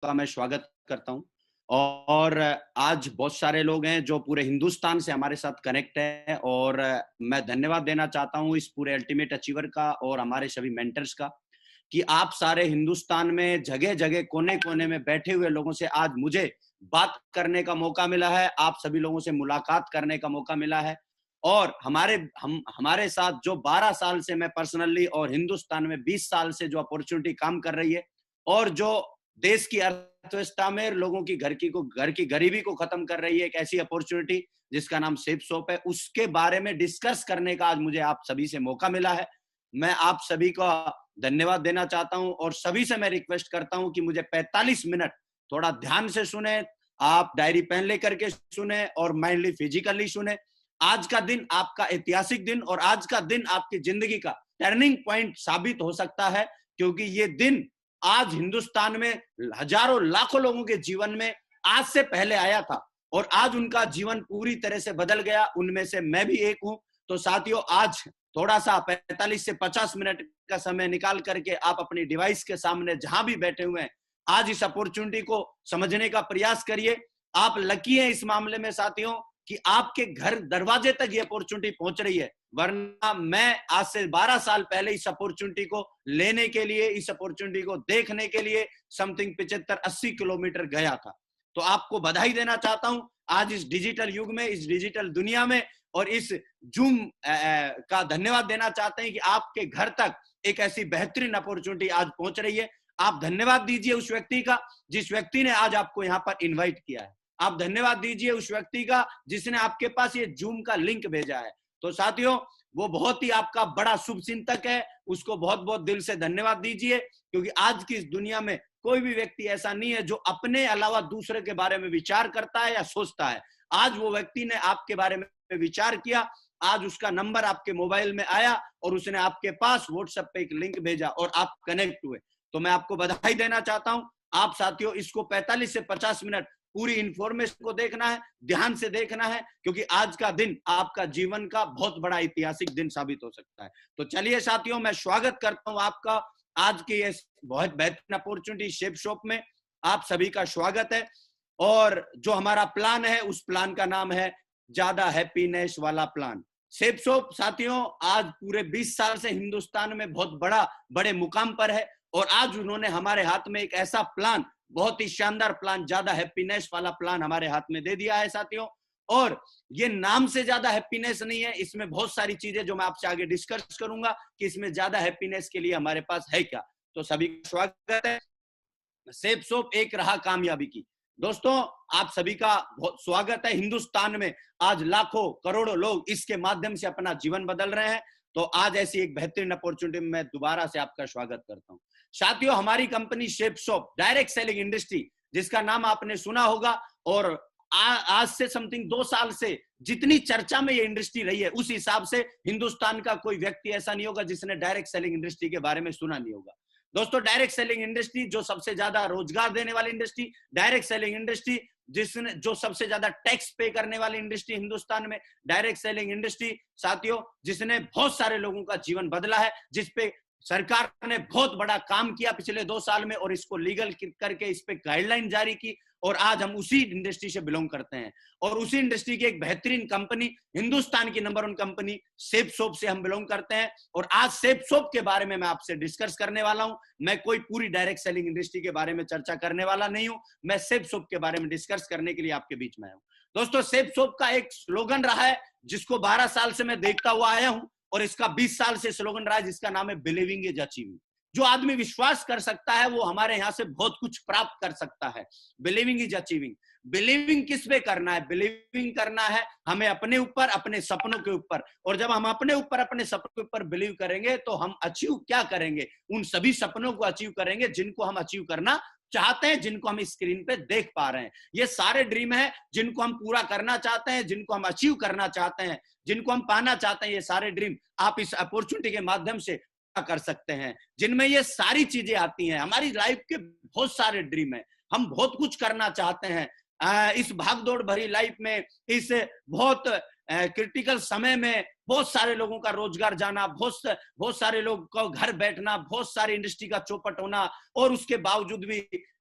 का मैं स्वागत करता हूँ। और आज बहुत सारे लोग हैं जो पूरे हिंदुस्तान से हमारे साथ कनेक्ट हैं, और मैं धन्यवाद देना चाहता हूँ इस पूरे अल्टीमेट अचीवर का और हमारे सभी मेंटर्स का, कि आप सारे हिंदुस्तान में जगह-जगह, कोने-कोने में बैठे हुए लोगों से आज मुझे बात करने का मौका मिला है, आप सभी लोगों से मुलाकात करने का मौका मिला है। और हमारे साथ जो 12 साल से मैं पर्सनली और हिंदुस्तान में 20 साल से जो अपॉर्चुनिटी काम कर रही है, और जो देश की अर्थव्यवस्था में लोगों की घर की गरीबी को खत्म कर रही है, एक ऐसी अपॉर्चुनिटी जिसका नाम सेफ शॉप है, उसके बारे में डिस्कस करने का आज मुझे आप सभी से मौका मिला है। मैं आप सभी का धन्यवाद देना चाहता हूं, और सभी से मैं रिक्वेस्ट करता हूं कि मुझे 45 मिनट थोड़ा ध्यान से सुने, आप डायरी पेन लेकर के सुने और माइंडली फिजिकली सुने। आज का दिन आपका ऐतिहासिक दिन, और आज का दिन आपकी जिंदगी का टर्निंग पॉइंट साबित हो सकता है, क्योंकि ये दिन आज हिंदुस्तान में हजारों लाखों लोगों के जीवन में आज से पहले आया था, और आज उनका जीवन पूरी तरह से बदल गया। उनमें से मैं भी एक हूं। तो साथियों, आज थोड़ा सा 45 से 50 मिनट का समय निकाल करके आप अपनी डिवाइस के सामने जहां भी बैठे हुए हैं, आज इस अपॉर्चुनिटी को समझने का प्रयास करिए। आप लकी हैं इस मामले में साथियों, कि आपके घर दरवाजे तक ये अपॉर्चुनिटी पहुंच रही है, वरना मैं आज से 12 साल पहले इस अपॉर्चुनिटी को लेने के लिए, इस अपॉर्चुनिटी को देखने के लिए समथिंग 75-80 किलोमीटर गया था। तो आपको बधाई देना चाहता हूं आज इस डिजिटल युग में, इस डिजिटल दुनिया में, और इस जूम का धन्यवाद देना चाहते हैं कि आपके घर तक एक ऐसी बेहतरीन अपॉर्चुनिटी आज पहुंच रही है। आप धन्यवाद दीजिए उस व्यक्ति का जिस व्यक्ति ने आज आपको यहां पर इन्वाइट किया है। आप धन्यवाद दीजिए उस व्यक्ति का जिसने आपके पास ये जूम का लिंक भेजा है। तो साथियों, वो बहुत ही आपका बड़ा शुभ चिंतक है, उसको बहुत बहुत दिल से धन्यवाद दीजिए, क्योंकि आज की इस दुनिया में कोई भी व्यक्ति ऐसा नहीं है जो अपने अलावा दूसरे के बारे में विचार करता है या सोचता है। आज वो व्यक्ति ने आपके बारे में विचार किया, आज उसका नंबर आपके मोबाइल में आया और उसने आपके पास व्हाट्सएप पे एक लिंक भेजा और आप कनेक्ट हुए। तो मैं आपको बधाई देना चाहता हूं। आप साथियों, इसको 45 से 50 मिनट पूरी इंफॉर्मेशन को देखना है, ध्यान से देखना है, क्योंकि आज का दिन आपका जीवन का बहुत बड़ा ऐतिहासिक दिन साबित हो सकता है। तो चलिए साथियों, मैं स्वागत करता हूं आपका आज की ये बहुत बेहतरीन अपॉर्चुनिटी शेप शॉप में। आप सभी का स्वागत है। और जो हमारा प्लान है, उस प्लान का नाम है ज्यादा हैप्पीनेस वाला प्लान। शेप शॉप साथियों आज पूरे 20 साल से हिंदुस्तान में बहुत बड़े मुकाम पर है, और आज उन्होंने हमारे हाथ में एक ऐसा प्लान, बहुत ही शानदार प्लान, ज्यादा हैप्पीनेस वाला प्लान हमारे हाथ में दे दिया है साथियों। और ये नाम से ज्यादा हैप्पीनेस नहीं है, इसमें बहुत सारी चीजें जो मैं आपसे आगे डिस्कस करूंगा कि इसमें ज्यादा हैप्पीनेस के लिए हमारे पास है क्या। तो सभी का स्वागत है शेप शॉप एक राह कामयाबी की। दोस्तों, आप सभी का बहुत स्वागत है। हिंदुस्तान में आज लाखों करोड़ों लोग इसके माध्यम से अपना जीवन बदल रहे हैं। तो आज ऐसी एक बेहतरीन अपॉर्चुनिटी में मैं दोबारा से आपका स्वागत करता हूं साथियों। हमारी company shape shop direct selling industry, जिसका नाम आपने सुना होगा, और आज से समथिंग 2 साल से जितनी चर्चा में ये इंडस्ट्री रही है, उस हिसाब से हिंदुस्तान का कोई व्यक्ति ऐसा नहीं होगा जिसने डायरेक्ट सेलिंग इंडस्ट्री के बारे में सुना नहीं होगा। दोस्तों, डायरेक्ट सेलिंग इंडस्ट्री जो सबसे ज्यादा रोजगार देने वाली इंडस्ट्री, डायरेक्ट सेलिंग इंडस्ट्री जिसने जो सबसे ज्यादा टैक्स पे करने वाली इंडस्ट्री हिंदुस्तान में, डायरेक्ट सेलिंग इंडस्ट्री साथियों जिसने बहुत सारे लोगों का जीवन बदला है, जिसपे सरकार ने बहुत बड़ा काम किया पिछले 2 साल में, और इसको लीगल करके इस पे गाइडलाइन जारी की, और आज हम उसी इंडस्ट्री से बिलोंग करते हैं। और उसी इंडस्ट्री की एक बेहतरीन कंपनी, हिंदुस्तान की नंबर 1 कंपनी शेप शॉप से हम बिलोंग करते हैं। और आज शेप शॉप के बारे में मैं आपसे डिस्कस करने वाला हूं। मैं कोई पूरी डायरेक्ट सेलिंग इंडस्ट्री के बारे में चर्चा करने वाला नहीं हूं, मैं शेप शॉप के बारे में डिस्कस करने के लिए आपके बीच में आया हूं। दोस्तों, शेप शॉप का एक स्लोगन रहा है जिसको 12 साल से मैं देखता हुआ आया हूं, और इसका 20 साल से स्लोगन रहा है जिसका नाम है बिलीविंग इज अचीविंग। जो आदमी विश्वास कर सकता है वो हमारे यहां से बहुत कुछ प्राप्त कर सकता है। Believing is achieving. बिलीविंग किस पे करना है? बिलीविंग करना है हमें अपने ऊपर, अपने सपनों के ऊपर। और जब हम अपने ऊपर, अपने सपनों के ऊपर बिलीव करेंगे तो हम अचीव क्या करेंगे? उन सभी सपनों को अचीव करेंगे जिनको हम अचीव करना चाहते हैं, जिनको हम स्क्रीन पे देख पा रहे हैं। ये सारे ड्रीम है जिनको हम पूरा करना चाहते हैं, जिनको हम अचीव करना चाहते हैं, जिनको हम पाना चाहते हैं। ये सारे ड्रीम आप इस अपॉर्चुनिटी के माध्यम से कर सकते हैं, जिनमें ये सारी चीजें आती हैं। हमारी लाइफ के बहुत सारे ड्रीम है, हम बहुत कुछ करना चाहते हैं इस भागदौड़ भरी लाइफ में, इस बहुत क्रिटिकल समय में। बहुत सारे लोगों का रोजगार जाना, बहुत सारे लोग का घर बैठना, बहुत सारी इंडस्ट्री का चौपट होना, और उसके बावजूद भी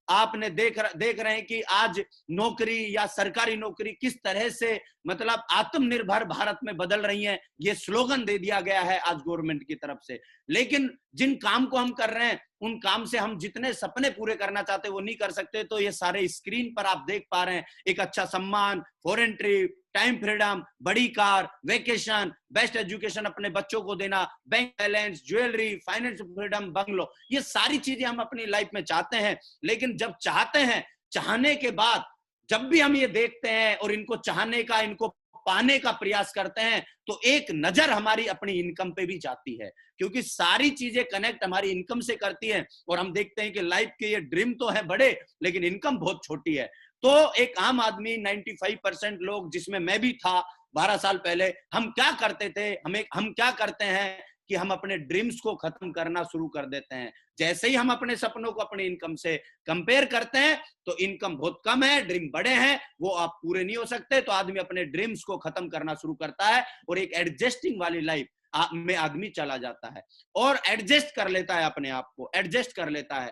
आपने देख रहे हैं कि आज नौकरी या सरकारी नौकरी किस तरह से मतलब आत्मनिर्भर भारत में बदल रही है, ये स्लोगन दे दिया गया है आज गवर्नमेंट की तरफ से। लेकिन जिन काम को हम कर रहे हैं, उन काम से हम जितने सपने पूरे करना चाहते हैं वो नहीं कर सकते। तो ये सारे स्क्रीन पर आप देख पा रहे हैं, एक अच्छा सम्मान, फॉरेन ट्रिप, टाइम फ्रीडम, बड़ी कार, वेकेशन, बेस्ट एजुकेशन अपने बच्चों को देना, bank balance, jewellery, financial freedom, bungalow, ये सारी चीजें हम अपनी लाइफ में चाहते हैं। लेकिन जब चाहते हैं, चाहने के बाद जब भी हम ये देखते हैं और इनको चाहने का, इनको पाने का प्रयास करते हैं, तो एक नजर हमारी अपनी इनकम पे भी जाती है, क्योंकि सारी चीजें कनेक्ट हमारी इनकम से करती हैं। और हम देखते हैं कि लाइफ के ये ड्रीम तो है बड़े, लेकिन इनकम बहुत छोटी है। तो एक आम आदमी 95% लोग, जिसमें मैं भी था 12 साल पहले, हम क्या करते थे, हम क्या करते हैं कि हम अपने ड्रीम्स को खत्म करना शुरू कर देते हैं। जैसे ही हम अपने सपनों को अपनी इनकम से कंपेयर करते हैं, तो इनकम बहुत कम है, ड्रीम बड़े हैं, वो आप पूरे नहीं हो सकते, तो आदमी अपने ड्रीम्स को खत्म करना शुरू करता है और एक एडजस्टिंग वाली लाइफ में आदमी चला जाता है और एडजस्ट कर लेता है, अपने आप को एडजस्ट कर लेता है,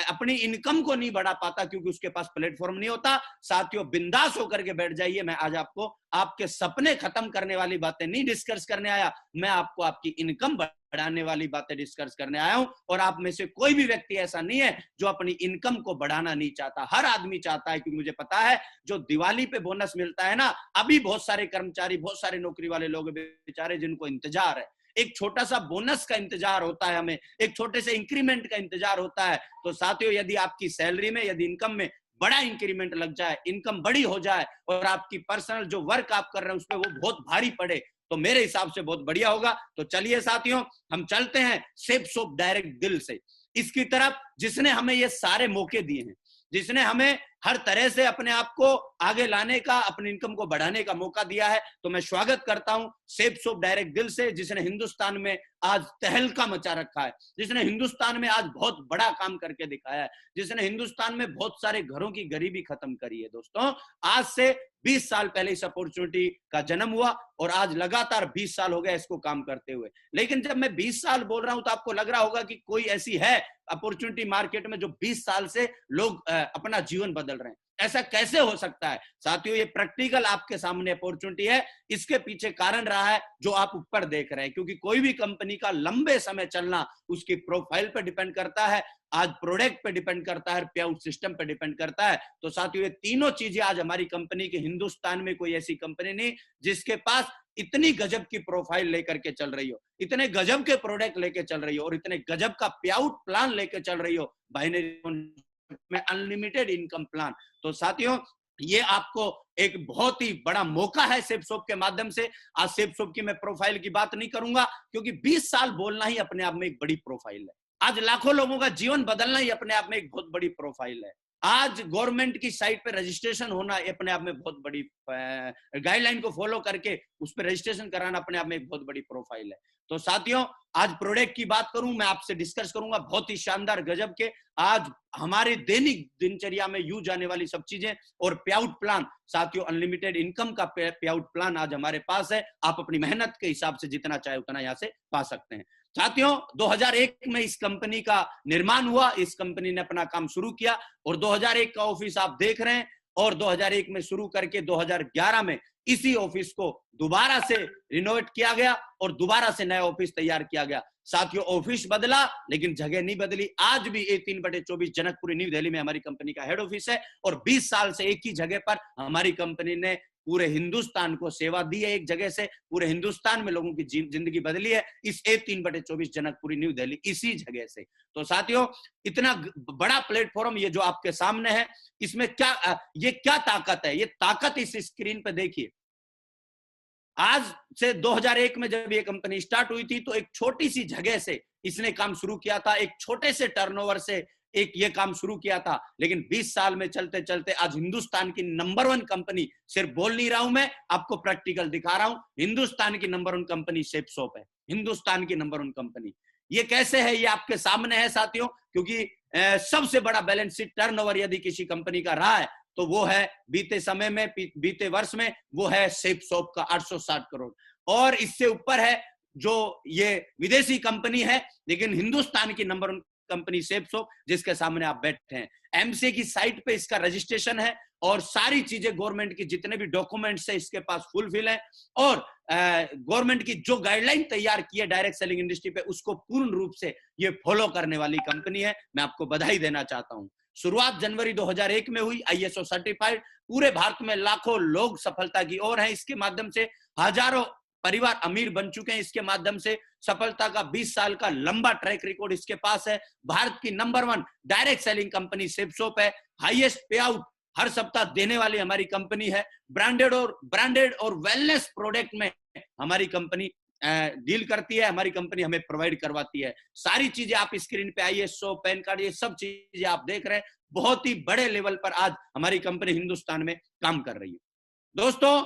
अपनी इनकम को नहीं बढ़ा पाता क्योंकि उसके पास प्लेटफॉर्म नहीं होता। साथियों, बिंदास होकर के बैठ जाइए। मैं आज आपको आपके सपने खत्म करने वाली बातें नहीं डिस्कस करने आया, मैं आपको आपकी इनकम बढ़ाने वाली बातें डिस्कस करने आया हूं। और आप में से कोई भी व्यक्ति ऐसा नहीं है जो अपनी इनकम को बढ़ाना नहीं चाहता, हर आदमी चाहता है। क्योंकि मुझे पता है, जो दिवाली पे बोनस मिलता है ना, अभी बहुत सारे कर्मचारी, बहुत सारे नौकरी वाले लोग बेचारे जिनको इंतजार है, एक छोटा सा बोनस का इंतजार होता है, हमें एक छोटे से इंक्रीमेंट का इंतजार होता है। तो साथियों, यदि आपकी सैलरी में, यदि इनकम में बड़ा इंक्रीमेंट लग जाए, इनकम बड़ी हो जाए और आपकी पर्सनल जो वर्क आप कर रहे हैं उसमें वो बहुत भारी पड़े, तो मेरे हिसाब से बहुत बढ़िया होगा। तो चलिए साथियों, हम चलते हैं सेफ सोप डायरेक्ट दिल से इसकी तरफ, जिसने हमें ये सारे मौके दिए हैं, जिसने हमें हर तरह से अपने आप को आगे लाने का, अपनी इनकम को बढ़ाने का मौका दिया है। तो मैं स्वागत करता हूं सेफ सोप डायरेक्ट दिल से, जिसने हिंदुस्तान में आज तहलका मचा रखा है, जिसने हिंदुस्तान में आज बहुत बड़ा काम करके दिखाया है, जिसने हिंदुस्तान में बहुत सारे घरों की गरीबी खत्म करी है। दोस्तों, आज से 20 साल पहले इस अपॉर्चुनिटी का जन्म हुआ और आज लगातार 20 साल हो गए इसको काम करते हुए। लेकिन जब मैं 20 साल बोल रहा हूं तो आपको लग रहा होगा कि कोई ऐसी है अपॉर्चुनिटी मार्केट में जो 20 साल से लोग अपना जीवन बदल रहे हैं। ऐसा कैसे हो सकता है? साथियों, ये प्रैक्टिकल आपके सामने अपॉर्चुनिटी है। इसके पीछे कारण रहा है जो आप ऊपर देख रहे हैं, क्योंकि कोई भी कंपनी का लंबे समय चलना उसकी प्रोफाइल पर डिपेंड करता है, आज प्रोडक्ट पे डिपेंड करता है, पे आउट सिस्टम पे डिपेंड करता है। तो साथियों, ये तीनों चीजें आज हमारी कंपनी के, हिंदुस्तान में कोई ऐसी कंपनी नहीं जिसके पास इतनी गजब की प्रोफाइल लेकर के चल रही हो, इतने गजब के प्रोडक्ट लेके चल रही हो और इतने गजब का पे आउट प्लान लेके चल रही हो, बाइनरी में अनलिमिटेड इनकम प्लान। तो साथियों, ये आपको एक बहुत ही बड़ा मौका है सेफ सोप के माध्यम से। आज सेफ सोप की मैं प्रोफाइल की बात नहीं करूंगा, क्योंकि 20 साल बोलना ही अपने आप में एक बड़ी प्रोफाइल है। आज लाखों लोगों का जीवन बदलना ही अपने आप में एक बहुत बड़ी प्रोफाइल है। आज गवर्नमेंट की साइट पे रजिस्ट्रेशन होना अपने आप में बहुत बड़ी, गाइडलाइन को फॉलो करके उस पर रजिस्ट्रेशन कराना अपने आप में एक बहुत बड़ी प्रोफाइल है। तो साथियों, आज प्रोडक्ट की बात करूं, मैं आपसे डिस्कस करूंगा बहुत ही शानदार गजब के, आज हमारे दैनिक दिनचर्या में यूज आने वाली सब चीजें और पे आउट प्लान। साथियों, अनलिमिटेड इनकम का पे आउट प्लान आज हमारे पास है। आप अपनी मेहनत के हिसाब से जितना चाहे उतना यहां से पा सकते हैं। साथियों, 2001 में इस कंपनी का निर्माण हुआ, इस कंपनी ने अपना काम शुरू किया और 2001 का ऑफिस आप देख रहे हैं और 2001 में शुरू करके 2011 में इसी ऑफिस को दोबारा से रिनोवेट किया गया और दोबारा से नया ऑफिस तैयार किया गया। साथियों, ऑफिस बदला लेकिन जगह नहीं बदली। आज भी A3/24 जनकपुरी न्यू दिल्ली में हमारी कंपनी का हेड ऑफिस है और 20 साल से एक ही जगह पर हमारी कंपनी ने पूरे हिंदुस्तान को सेवा दी है। एक जगह से पूरे हिंदुस्तान में लोगों की जिंदगी बदली है इस A3/24 जनकपुरी न्यू दिल्ली इसी जगह से। तो साथियों, इतना बड़ा प्लेटफॉर्म ये जो आपके सामने है, इसमें क्या, ये क्या ताकत है? ये ताकत इस स्क्रीन पे देखिए। आज से 2001 में जब ये कंपनी स्टार्ट हुई थी तो एक छोटी सी जगह से इसने काम शुरू किया था, एक छोटे से टर्नओवर से एक ये काम शुरू किया था। लेकिन 20 साल में चलते चलते आज हिंदुस्तान की नंबर 1 कंपनी, सिर्फ बोल नहीं रहा हूं मैं, आपको प्रैक्टिकल दिखा रहा हूं, हिंदुस्तान की नंबर 1 कंपनी सेफ सोप है, हिंदुस्तान की नंबर 1 कंपनी। ये कैसे है? ये आपके सामने है साथियों, क्योंकि सबसे बड़ा बैलेंस शीट टर्नओवर यदि किसी कंपनी का रहा है तो वो है बीते समय में, बीते वर्ष में, वो है सेफ सोप का 860 करोड़। और इससे ऊपर है जो ये विदेशी कंपनी है, लेकिन हिंदुस्तान की नंबर 1 कंपनी सेप्सो, जिसके सामने आप बैठे हैं। एमसीए की साइट पे इसका रजिस्ट्रेशन है और सारी चीजें गवर्नमेंट की जितने भी डॉक्यूमेंट्स है इसके पास फुलफिल है, और गवर्नमेंट की जो गाइडलाइन तैयार की है डायरेक्ट सेलिंग इंडस्ट्री पे उसको पूर्ण रूप से ये फॉलो करने वाली कंपनी है। मैं आपको बधाई देना चाहता हूं। शुरुआत जनवरी 2001 में हुई, आईएसओ सर्टिफाइड, पूरे भारत में लाखों लोग सफलता की ओर हैं। इसके माध्यम से हजारों परिवार अमीर बन चुके हैं। इसके माध्यम से सफलता का 20 साल का लंबा ट्रैक रिकॉर्ड इसके पास है। भारत की नंबर 1 डायरेक्ट सेलिंग कंपनी सेप्सोप है। हाईएस्ट पे आउट हर सप्ताह देने वाली हमारी कंपनी है। ब्रांडेड और वेलनेस प्रोडक्ट में हमारी कंपनी डील करती है, हमारी कंपनी हमें प्रोवाइड करवाती है। सारी चीजें आप स्क्रीन पे आईएसओ, पैन कार्ड, ये सब चीजें आप देख रहे हैं। बहुत ही बड़े लेवल पर आज हमारी कंपनी हिंदुस्तान में काम कर रही है। दोस्तों,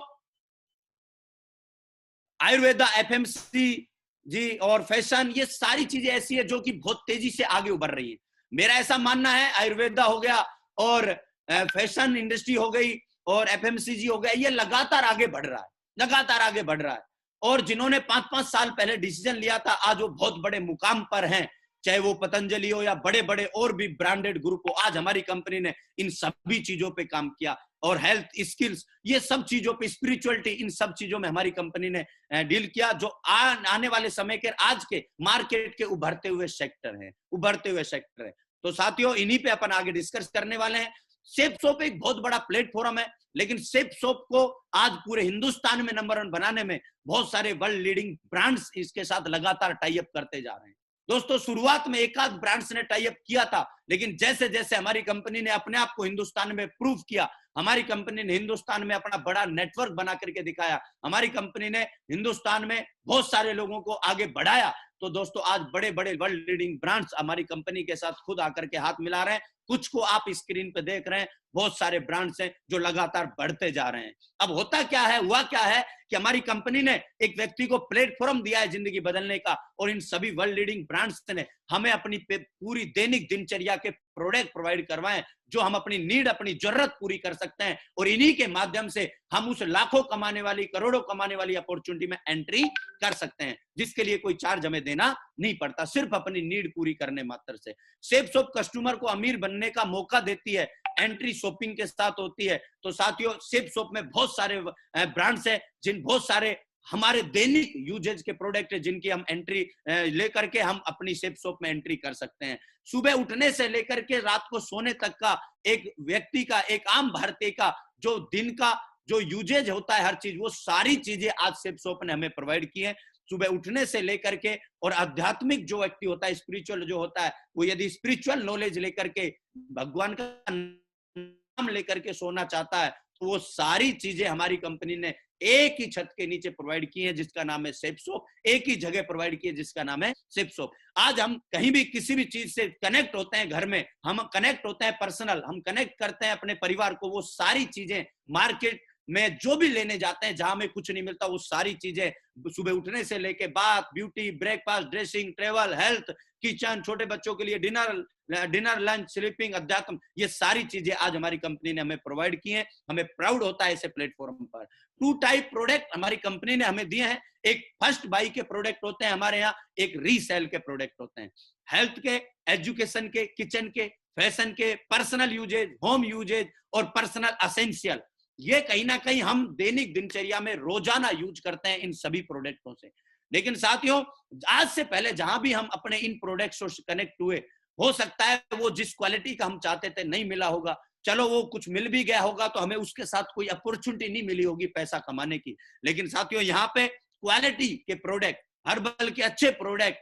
आयुर्वेदा, एफएमसीजी और फैशन, ये सारी चीजें ऐसी है जो कि बहुत तेजी से आगे उभर रही है। मेरा ऐसा मानना है, आयुर्वेदा हो गया और फैशन इंडस्ट्री हो गई और एफएमसीजी हो गया, ये लगातार आगे बढ़ रहा है, लगातार आगे बढ़ रहा है। और जिन्होंने 5-5 साल पहले डिसीजन लिया था, आज वो बहुत बड़े मुकाम पर हैं, चाहे वो पतंजलि हो या बड़े बड़े और भी ब्रांडेड ग्रुप हो। आज हमारी कंपनी ने इन सभी चीजों पे काम किया, और हेल्थ, स्किल्स, ये सब चीजों पे, स्पिरिचुअलिटी, इन सब चीजों में हमारी कंपनी ने डील किया, जो आने वाले समय के, आज के मार्केट के उभरते हुए सेक्टर है, उभरते हुए सेक्टर है। तो साथियों, इन्हीं पे अपन आगे डिस्कस करने वाले हैं। सेप्सोप एक बहुत बड़ा प्लेटफॉर्म है, लेकिन सेप्सोप को आज पूरे हिंदुस्तान में नंबर 1 बनाने में बहुत सारे वर्ल्ड लीडिंग ब्रांड्स इसके साथ लगातार टाई अप करते जा रहे हैं। दोस्तों, शुरुआत में एक आध ब्रांड्स ने टाई अप किया था, लेकिन जैसे जैसे हमारी कंपनी ने अपने आप को हिंदुस्तान में प्रूव किया, हमारी कंपनी ने हिंदुस्तान में अपना बड़ा नेटवर्क बना करके दिखाया, हमारी कंपनी ने हिंदुस्तान में बहुत सारे लोगों को आगे बढ़ाया, तो दोस्तों आज बड़े बड़े वर्ल्ड लीडिंग ब्रांड्स हमारी कंपनी के साथ खुद आकर के हाथ मिला रहे हैं। कुछ को आप स्क्रीन पे देख रहे हैं, बहुत सारे ब्रांड्स हैं जो लगातार बढ़ते जा रहे हैं। अब होता क्या है, हुआ क्या है कि हमारी कंपनी ने एक व्यक्ति को प्लेटफॉर्म दिया है जिंदगी बदलने का, और इन सभी वर्ल्ड लीडिंग ब्रांड्स ने हमें अपनी पूरी दैनिक दिनचर्या के प्रोडक्ट प्रोवाइड करवाएं, जो हम अपनी नीड, अपनी जरूरत पूरी कर सकते हैं, और इन्हीं के माध्यम से हम उस लाखों कमाने वाली, करोड़ों कमाने वाली अपॉर्चुनिटी में एंट्री कर सकते हैं, जिसके लिए कोई चार्ज हमें देना नहीं पड़ता, सिर्फ अपनी नीड पूरी करने मात्र से। सेप्सोप कस्टमर को अमीर बनने का मौका देती है, एंट्री शॉपिंग के साथ होती है। तो साथियों, सेप्सोप में बहुत सारे ब्रांड्स हैं, जिन बहुत सारे हमारे दैनिक यूजेज के प्रोडक्ट है, जिनकी हम एंट्री लेकर के हम अपनी सेप्सोप में एंट्री कर सकते हैं। सुबह उठने से लेकर के रात को सोने तक का एक व्यक्ति का, एक आम भारतीय का जो दिन का जो यूजेज होता है, हर चीज, वो सारी चीजें आज सेप्सोप ने हमें प्रोवाइड की है। सुबह उठने से लेकर के, और आध्यात्मिक जो व्यक्ति होता है, स्पिरिचुअल जो होता है, वो यदि स्पिरिचुअल नॉलेज लेकर के, भगवान का नाम लेकर के सोना चाहता है, तो वो सारी चीजें हमारी कंपनी ने एक ही छत के नीचे प्रोवाइड की है, जिसका नाम है सेप्सोप। एक ही जगह प्रोवाइड की है, जिसका नाम है सेप्सोप। आज हम कहीं भी किसी भी चीज से कनेक्ट होते हैं, घर में हम कनेक्ट होते हैं, पर्सनल हम कनेक्ट करते हैं अपने परिवार को, वो सारी चीजें मार्केट में जो भी लेने जाते हैं, जहां में कुछ नहीं मिलता, वो सारी चीजें सुबह उठने से लेके bath, beauty, breakfast, dressing, travel, health, kitchen, छोटे बच्चों के लिए डिनर, लंच, स्लीपिंग, अध्यात्म, ये सारी चीजें आज हमारी कंपनी ने हमें प्रोवाइड की हैं। हमें प्राउड होता है ऐसे प्लेटफॉर्म पर। 2 टाइप प्रोडक्ट हमारी कंपनी ने हमें दिए हैं। एक फर्स्ट बाई के प्रोडक्ट होते हैं हमारे यहाँ, एक रीसेल के प्रोडक्ट होते हैं। हेल्थ के, एजुकेशन के, किचन के, फैशन के, पर्सनल यूजेज, होम यूजेज और पर्सनल असेंशियल, ये कहीं ना कहीं हम दैनिक दिनचर्या में रोजाना यूज करते हैं इन सभी प्रोडक्टों से। लेकिन साथियों, आज से पहले जहां भी हम अपने इन प्रोडक्ट्स से कनेक्ट हुए, हो सकता है वो जिस क्वालिटी का हम चाहते थे नहीं मिला होगा, चलो वो कुछ मिल भी गया होगा तो हमें उसके साथ कोई अपॉर्चुनिटी नहीं मिली होगी पैसा कमाने की। लेकिन साथियों, यहाँ पे क्वालिटी के प्रोडक्ट, हर्बल के अच्छे प्रोडक्ट,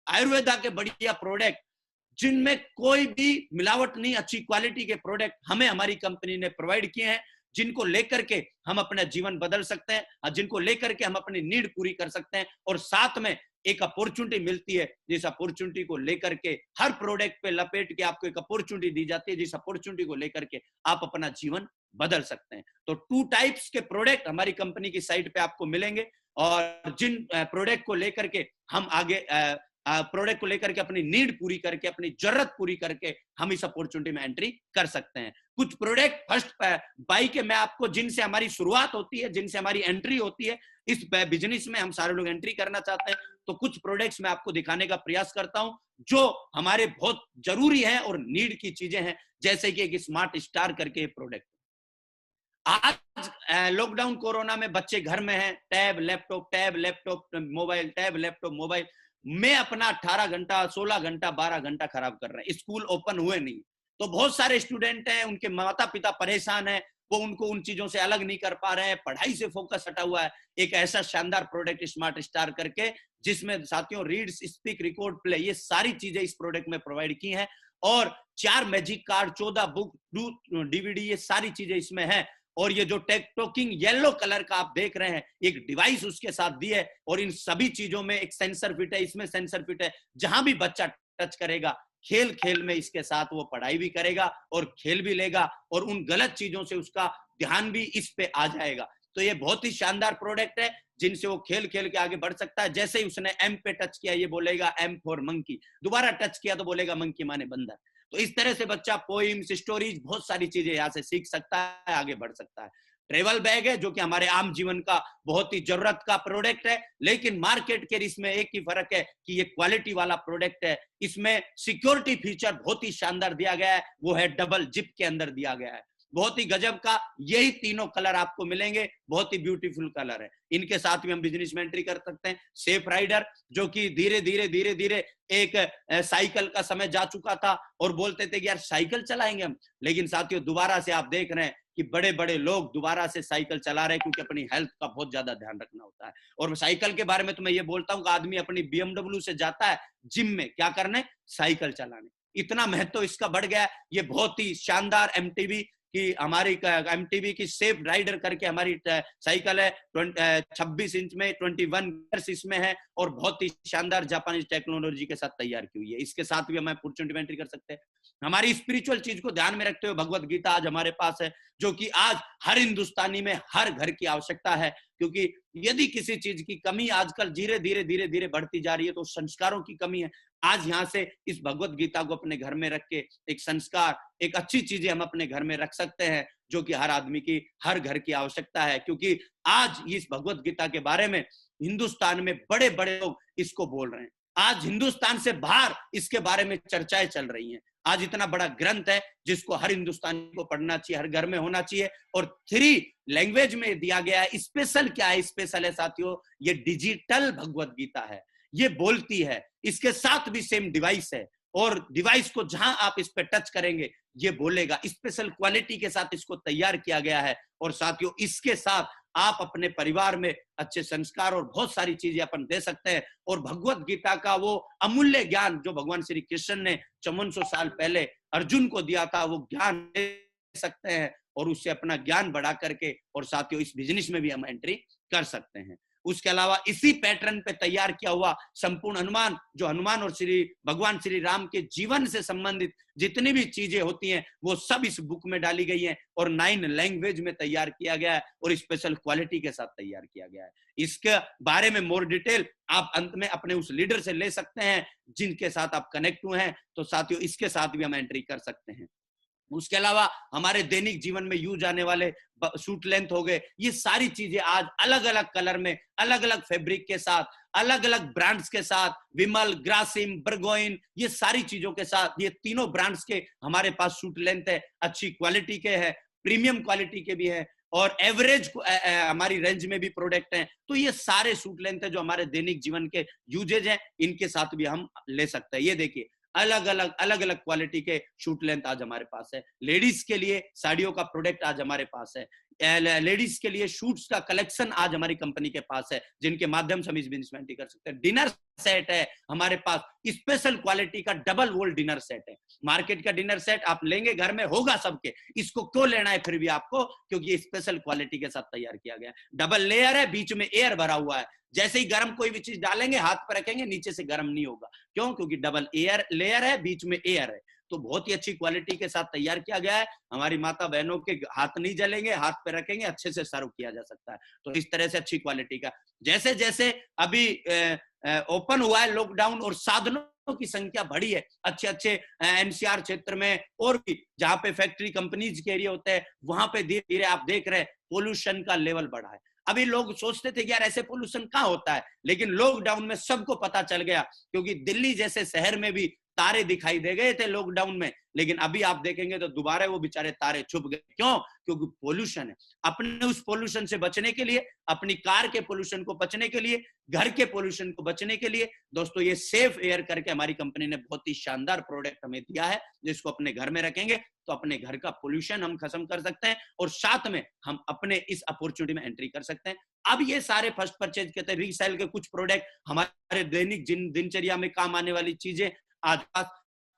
आयुर्वेदा के बढ़िया प्रोडक्ट, जिनमें कोई भी मिलावट नहीं, अच्छी क्वालिटी के प्रोडक्ट हमें हमारी कंपनी ने प्रोवाइड किए हैं, जिनको लेकर के हम अपना जीवन बदल सकते हैं, और जिनको लेकर के हम अपनी नीड पूरी कर सकते हैं, और साथ में एक अपॉर्चुनिटी मिलती है, जिस अपॉर्चुनिटी को लेकर के हर प्रोडक्ट पे लपेट के आपको एक अपॉर्चुनिटी दी जाती है, जिस अपॉर्चुनिटी को लेकर के आप अपना जीवन बदल सकते हैं। तो 2 टाइप्स के प्रोडक्ट हमारी कंपनी की साइट पे आपको मिलेंगे, और जिन प्रोडक्ट को लेकर के हम आगे प्रोडक्ट को लेकर के अपनी नीड पूरी करके, अपनी जरूरत पूरी करके हम इस अपॉर्चुनिटी में एंट्री कर सकते हैं। कुछ प्रोडक्ट फर्स्ट बाई के मैं आपको, जिनसे हमारी शुरुआत होती है, जिनसे हमारी एंट्री होती है, इस बिजनेस में हम सारे लोग एंट्री करना चाहते हैं, तो कुछ प्रोडक्ट्स मैं आपको दिखाने का प्रयास करता हूं जो हमारे बहुत जरूरी है और नीड की चीजें हैं, जैसे कि एक स्मार्ट स्टार करके प्रोडक्ट। आज लॉकडाउन कोरोना में बच्चे घर में हैं, tab laptop mobile, tab laptop mobile में अपना 18 घंटा 16 घंटा 12 घंटा खराब कर रहे हैं। स्कूल ओपन हुए नहीं, तो बहुत सारे स्टूडेंट हैं, उनके माता पिता परेशान हैं, वो उनको उन चीजों से अलग नहीं कर पा रहे हैं, पढ़ाई से फोकस हटा हुआ है। एक ऐसा शानदार प्रोडक्ट स्मार्ट स्टार करके, जिसमें साथियों रीड्स, स्पीक, रिकॉर्ड, प्ले, ये सारी चीजें इस प्रोडक्ट में प्रोवाइड की हैं, और 4 मैजिक कार्ड, 14 बुक, 2 डीवीडी, ये सारी चीजें इसमें है। और ये जो टेक टॉकिंग येलो कलर का आप देख रहे हैं, एक डिवाइस उसके साथ दी है, और इन सभी चीजों में एक सेंसर फिट है, इसमें सेंसर फिट है, जहां भी बच्चा टच करेगा, खेल खेल में इसके साथ वो पढ़ाई भी करेगा और खेल भी लेगा, और उन गलत चीजों से उसका ध्यान भी इस पे आ जाएगा। तो ये बहुत ही शानदार प्रोडक्ट है, जिनसे वो खेल खेल के आगे बढ़ सकता है। जैसे ही उसने एम पे टच किया, ये बोलेगा एम फॉर मंकी, दोबारा टच किया तो बोलेगा मंकी माने बंदर। तो इस तरह से बच्चा पोइम्स, स्टोरीज, बहुत सारी चीजें यहाँ से सीख सकता है, आगे बढ़ सकता है। ट्रेवल बैग है, जो कि हमारे आम जीवन का बहुत ही जरूरत का प्रोडक्ट है, लेकिन मार्केट के इसमें एक ही फर्क है कि ये क्वालिटी वाला प्रोडक्ट है। इसमें सिक्योरिटी फीचर बहुत ही शानदार दिया गया है, वो है डबल जिप के अंदर दिया गया है, बहुत ही गजब का। यही तीनों कलर आपको मिलेंगे, बहुत ही ब्यूटीफुल कलर है। इनके साथ भी हम बिजनेस में एंट्री कर सकते हैं। सेफ राइडर, जो कि धीरे धीरे एक साइकिल का समय जा चुका था, और बोलते थे कि यार साइकिल चलाएंगे हम, लेकिन साथियों दोबारा से आप देख रहे हैं कि बड़े बड़े लोग दोबारा से साइकिल चला रहे हैं, क्योंकि अपनी हेल्थ का बहुत ज्यादा ध्यान रखना होता है। और साइकिल के बारे में तो मैं ये बोलता हूँ कि आदमी अपनी BMW से जाता है जिम में, क्या करने? साइकिल चलाने। इतना महत्व इसका बढ़ गया है। ये बहुत ही शानदार MTV की, हमारी MTV की सेफ राइडर करके हमारी साइकिल है, 26 इंच में, 21 गियर्स इसमें है, और बहुत ही शानदार जापानीज टेक्नोलॉजी के साथ तैयार की हुई है। इसके साथ भी हम अपॉर्चुनिटी में एंट्री कर सकते हैं। हमारी स्पिरिचुअल चीज को ध्यान में रखते हुए भगवत गीता आज हमारे पास है, जो कि आज हर हिंदुस्तानी में हर घर की आवश्यकता है, क्योंकि यदि किसी चीज की कमी आजकल धीरे धीरे बढ़ती जा रही है, तो संस्कारों की कमी है। आज यहाँ से इस भगवत गीता को अपने घर में रख के एक संस्कार, एक अच्छी चीजें हम अपने घर में रख सकते हैं, जो कि हर आदमी की, हर घर की आवश्यकता है। क्योंकि आज इस भगवत गीता के बारे में हिंदुस्तान में बड़े बड़े लोग इसको बोल रहे हैं। आज हिंदुस्तान से बाहर इसके बारे में चर्चाएं चल रही हैं। आज इतना बड़ा ग्रंथ है, जिसको हर हिंदुस्तानी को पढ़ना चाहिए, हर घर में होना चाहिए, और 3 लैंग्वेज में दिया गया है। स्पेशल क्या है? स्पेशल है साथियों, ये डिजिटल भगवत गीता है, ये बोलती है। इसके साथ भी सेम डिवाइस है, और डिवाइस को जहां आप इस पे टच करेंगे ये बोलेगा। स्पेशल क्वालिटी के साथ इसको तैयार किया गया है, और साथियों इसके साथ आप अपने परिवार में अच्छे संस्कार और बहुत सारी चीजें अपन दे सकते हैं। और भगवत गीता का वो अमूल्य ज्ञान जो भगवान श्री कृष्ण ने 5400 साल पहले अर्जुन को दिया था, वो ज्ञान दे सकते हैं, और उससे अपना ज्ञान बढ़ा करके, और साथियों इस बिजनेस में भी हम एंट्री कर सकते हैं। उसके अलावा इसी पैटर्न पे तैयार किया हुआ संपूर्ण हनुमान, जो हनुमान और भगवान श्री राम के जीवन से संबंधित जितनी भी चीजें होती हैं, वो सब इस बुक में डाली गई हैं, और 9 लैंग्वेज में तैयार किया गया है, और स्पेशल क्वालिटी के साथ तैयार किया गया है। इसके बारे में मोर डिटेल आप अंत में अपने उस लीडर से ले सकते हैं, जिनके साथ आप कनेक्ट हुए हैं। तो साथियों इसके साथ भी हम एंट्री कर सकते हैं। उसके अलावा हमारे दैनिक जीवन में यूज आने वाले सूट लेंथ हो गए, ये सारी चीजें आज अलग अलग कलर में, अलग अलग फैब्रिक के साथ, अलग अलग ब्रांड्स के साथ, विमल, ग्रासिम, बर्गोइन, ये सारी चीजों के साथ, ये तीनों ब्रांड्स के हमारे पास सूट लेंथ है। अच्छी क्वालिटी के है, प्रीमियम क्वालिटी के भी है, और एवरेज हमारी रेंज में भी प्रोडक्ट हैं। तो ये सारे सूट लेंथ है जो हमारे दैनिक जीवन के यूजेज हैं, इनके साथ भी हम ले सकते हैं। ये देखिए अलग अलग क्वालिटी के शूट लेंथ आज हमारे पास है। लेडीज के लिए साड़ियों का प्रोडक्ट आज हमारे पास है। लेडीज के लिए शूट्स का कलेक्शन आज हमारी कंपनी के पास है, जिनके माध्यम से हम इस बिजनेस में एंट्री कर सकते हैं। डिनर सेट है हमारे पास, स्पेशल क्वालिटी का डबल वॉल डिनर सेट है। मार्केट का डिनर सेट आप लेंगे घर में होगा सबके, इसको क्यों लेना है फिर भी आपको? क्योंकि ये स्पेशल क्वालिटी के साथ तैयार किया गया है। डबल लेयर है, बीच में एयर भरा हुआ है। जैसे ही गर्म कोई भी चीज डालेंगे, हाथ पर रखेंगे, नीचे से गर्म नहीं होगा। क्यों? क्योंकि डबल एयर लेयर है, बीच में एयर है। तो बहुत ही अच्छी क्वालिटी के साथ तैयार किया गया है। हमारी माता बहनों के हाथ नहीं जलेंगे, हाथ पे रखेंगे, अच्छे से सर्व किया जा सकता है। तो इस तरह से अच्छी क्वालिटी का, जैसे जैसे अभी ओपन हुआ है लॉकडाउन और साधनों की संख्या बढ़ी है, अच्छे अच्छे NCR क्षेत्र में और भी जहां पे फैक्ट्री कंपनीज के एरिया होते हैं, वहां पे धीरे धीरे आप देख रहे हैं पोल्यूशन का लेवल बढ़ा है। अभी लोग सोचते थे कि यार ऐसे पोल्यूशन कहाँ होता है, लेकिन लॉकडाउन में सबको पता चल गया, क्योंकि दिल्ली जैसे शहर में भी तारे दिखाई दे गए थे लॉकडाउन में, लेकिन अभी आप देखेंगे तो दोबारा वो बेचारे तारे छुप गए। क्यों? क्योंकि पोल्यूशन है। अपने उस पोल्यूशन से बचने के लिए, अपनी कार के पोल्यूशन को बचने के लिए, घर के पोल्यूशन को बचने के लिए, दोस्तों ये सेफ एयर करके हमारी कंपनी ने बहुत ही शानदार प्रोडक्ट हमें दिया है, जिसको अपने घर में रखेंगे तो अपने घर का पोल्यूशन हम खत्म कर सकते हैं और साथ में हम अपने इस अपॉर्चुनिटी में एंट्री कर सकते हैं। अब ये सारे फर्स्ट परचेज के रीसेल के कुछ प्रोडक्ट, हमारे दैनिक दिनचर्या में काम आने वाली चीजें आज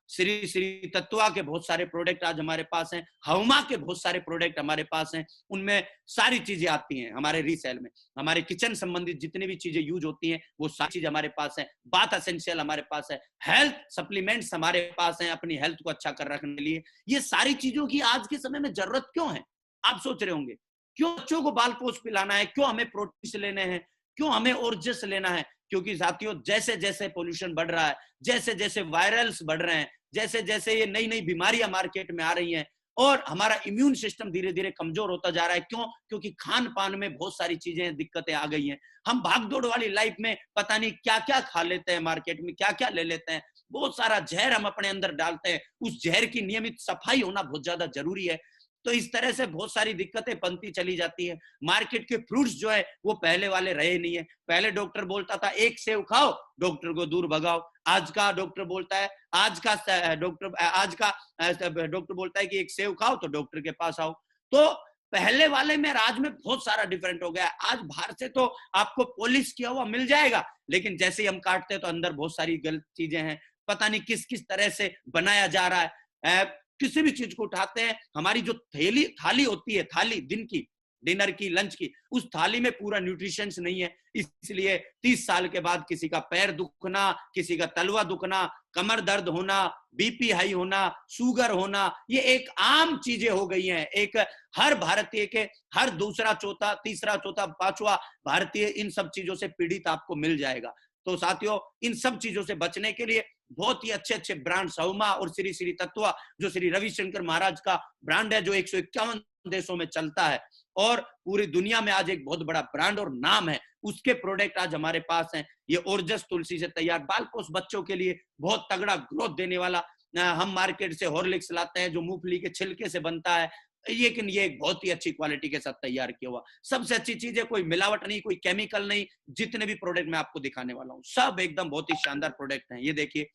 श्री श्री तत्वा के बहुत सारे प्रोडक्ट आज हमारे पास हैं, हवमा के बहुत सारे प्रोडक्ट हमारे पास हैं, उनमें सारी चीजें आती हैं हमारे रीसेल में। हमारे किचन संबंधित जितनी भी चीजें यूज होती हैं वो सारी चीज हमारे पास है। बाथ एसेंशियल हमारे पास है, हेल्थ सप्लीमेंट्स हमारे पास हैं अपनी हेल्थ को अच्छा कर रखने के लिए। ये सारी चीजों की आज के समय में जरूरत क्यों है, आप सोच रहे होंगे। क्यों बच्चों को बाल पोष पिलाना है, क्यों हमें प्रोटीन लेने हैं, क्यों हमें ओर्जस लेना है? क्योंकि साथियों जैसे जैसे पोल्यूशन बढ़ रहा है, जैसे जैसे वायरल्स बढ़ रहे हैं, जैसे जैसे ये नई नई बीमारियां मार्केट में आ रही हैं और हमारा इम्यून सिस्टम धीरे धीरे कमजोर होता जा रहा है। क्यों? क्योंकि खान पान में बहुत सारी चीजें दिक्कतें आ गई हैं। हम भागदौड़ वाली लाइफ में पता नहीं क्या क्या खा लेते हैं, मार्केट में क्या क्या ले लेते हैं, बहुत सारा जहर हम अपने अंदर डालते हैं। उस जहर की नियमित सफाई होना बहुत ज्यादा जरूरी है। तो इस तरह से बहुत सारी दिक्कतें बनती चली जाती है। मार्केट के फ्रूट्स जो है वो पहले वाले रहे नहीं है। पहले डॉक्टर बोलता था एक सेव खाओ, डॉक्टर को दूर भगाओ। आज का डॉक्टर बोलता है, आज का डॉक्टर बोलता है कि एक सेव खाओ तो डॉक्टर के पास आओ। तो पहले वाले में आज में बहुत सारा डिफरेंट हो गया। आज बाहर से तो आपको पॉलिश किया हुआ मिल जाएगा, लेकिन जैसे ही हम काटते हैं तो अंदर बहुत सारी गलत चीजें हैं। पता नहीं किस किस तरह से बनाया जा रहा है। किसी भी चीज को उठाते हैं, हमारी जो थाली होती है, थाली दिन की, डिनर की, लंच की, उस थाली में पूरा न्यूट्रिशंस नहीं है। इसलिए 30 साल के बाद किसी का पैर दुखना, किसी का तलवा दुखना, कमर दर्द होना, बीपी हाई होना, शुगर होना, ये एक आम चीजें हो गई हैं। एक हर भारतीय के हर दूसरा चौथा, तीसरा चौथा, पांचवा भारतीय इन सब चीजों से पीड़ित आपको मिल जाएगा। तो साथियों इन सब चीजों से बचने के लिए बहुत ही अच्छे अच्छे ब्रांड हवमा और श्री श्री तत्वा, जो श्री रविशंकर महाराज का ब्रांड है, जो 151 देशों में चलता है और पूरी दुनिया में आज एक बहुत बड़ा ब्रांड और नाम है, उसके प्रोडक्ट आज हमारे पास हैं। ये ओरजस तुलसी से तैयार बालपोष बच्चों के लिए बहुत तगड़ा ग्रोथ देने वाला, हम मार्केट से हॉर्लिक्स लाते हैं जो मूंगफली के छिलके से बनता है, लेकिन ये एक बहुत ही अच्छी क्वालिटी के साथ तैयार किया हुआ। सबसे अच्छी चीज है, कोई मिलावट नहीं, कोई केमिकल नहीं। जितने भी प्रोडक्ट मैं आपको दिखाने वाला हूँ सब एकदम बहुत ही शानदार प्रोडक्ट हैं। ये देखिए,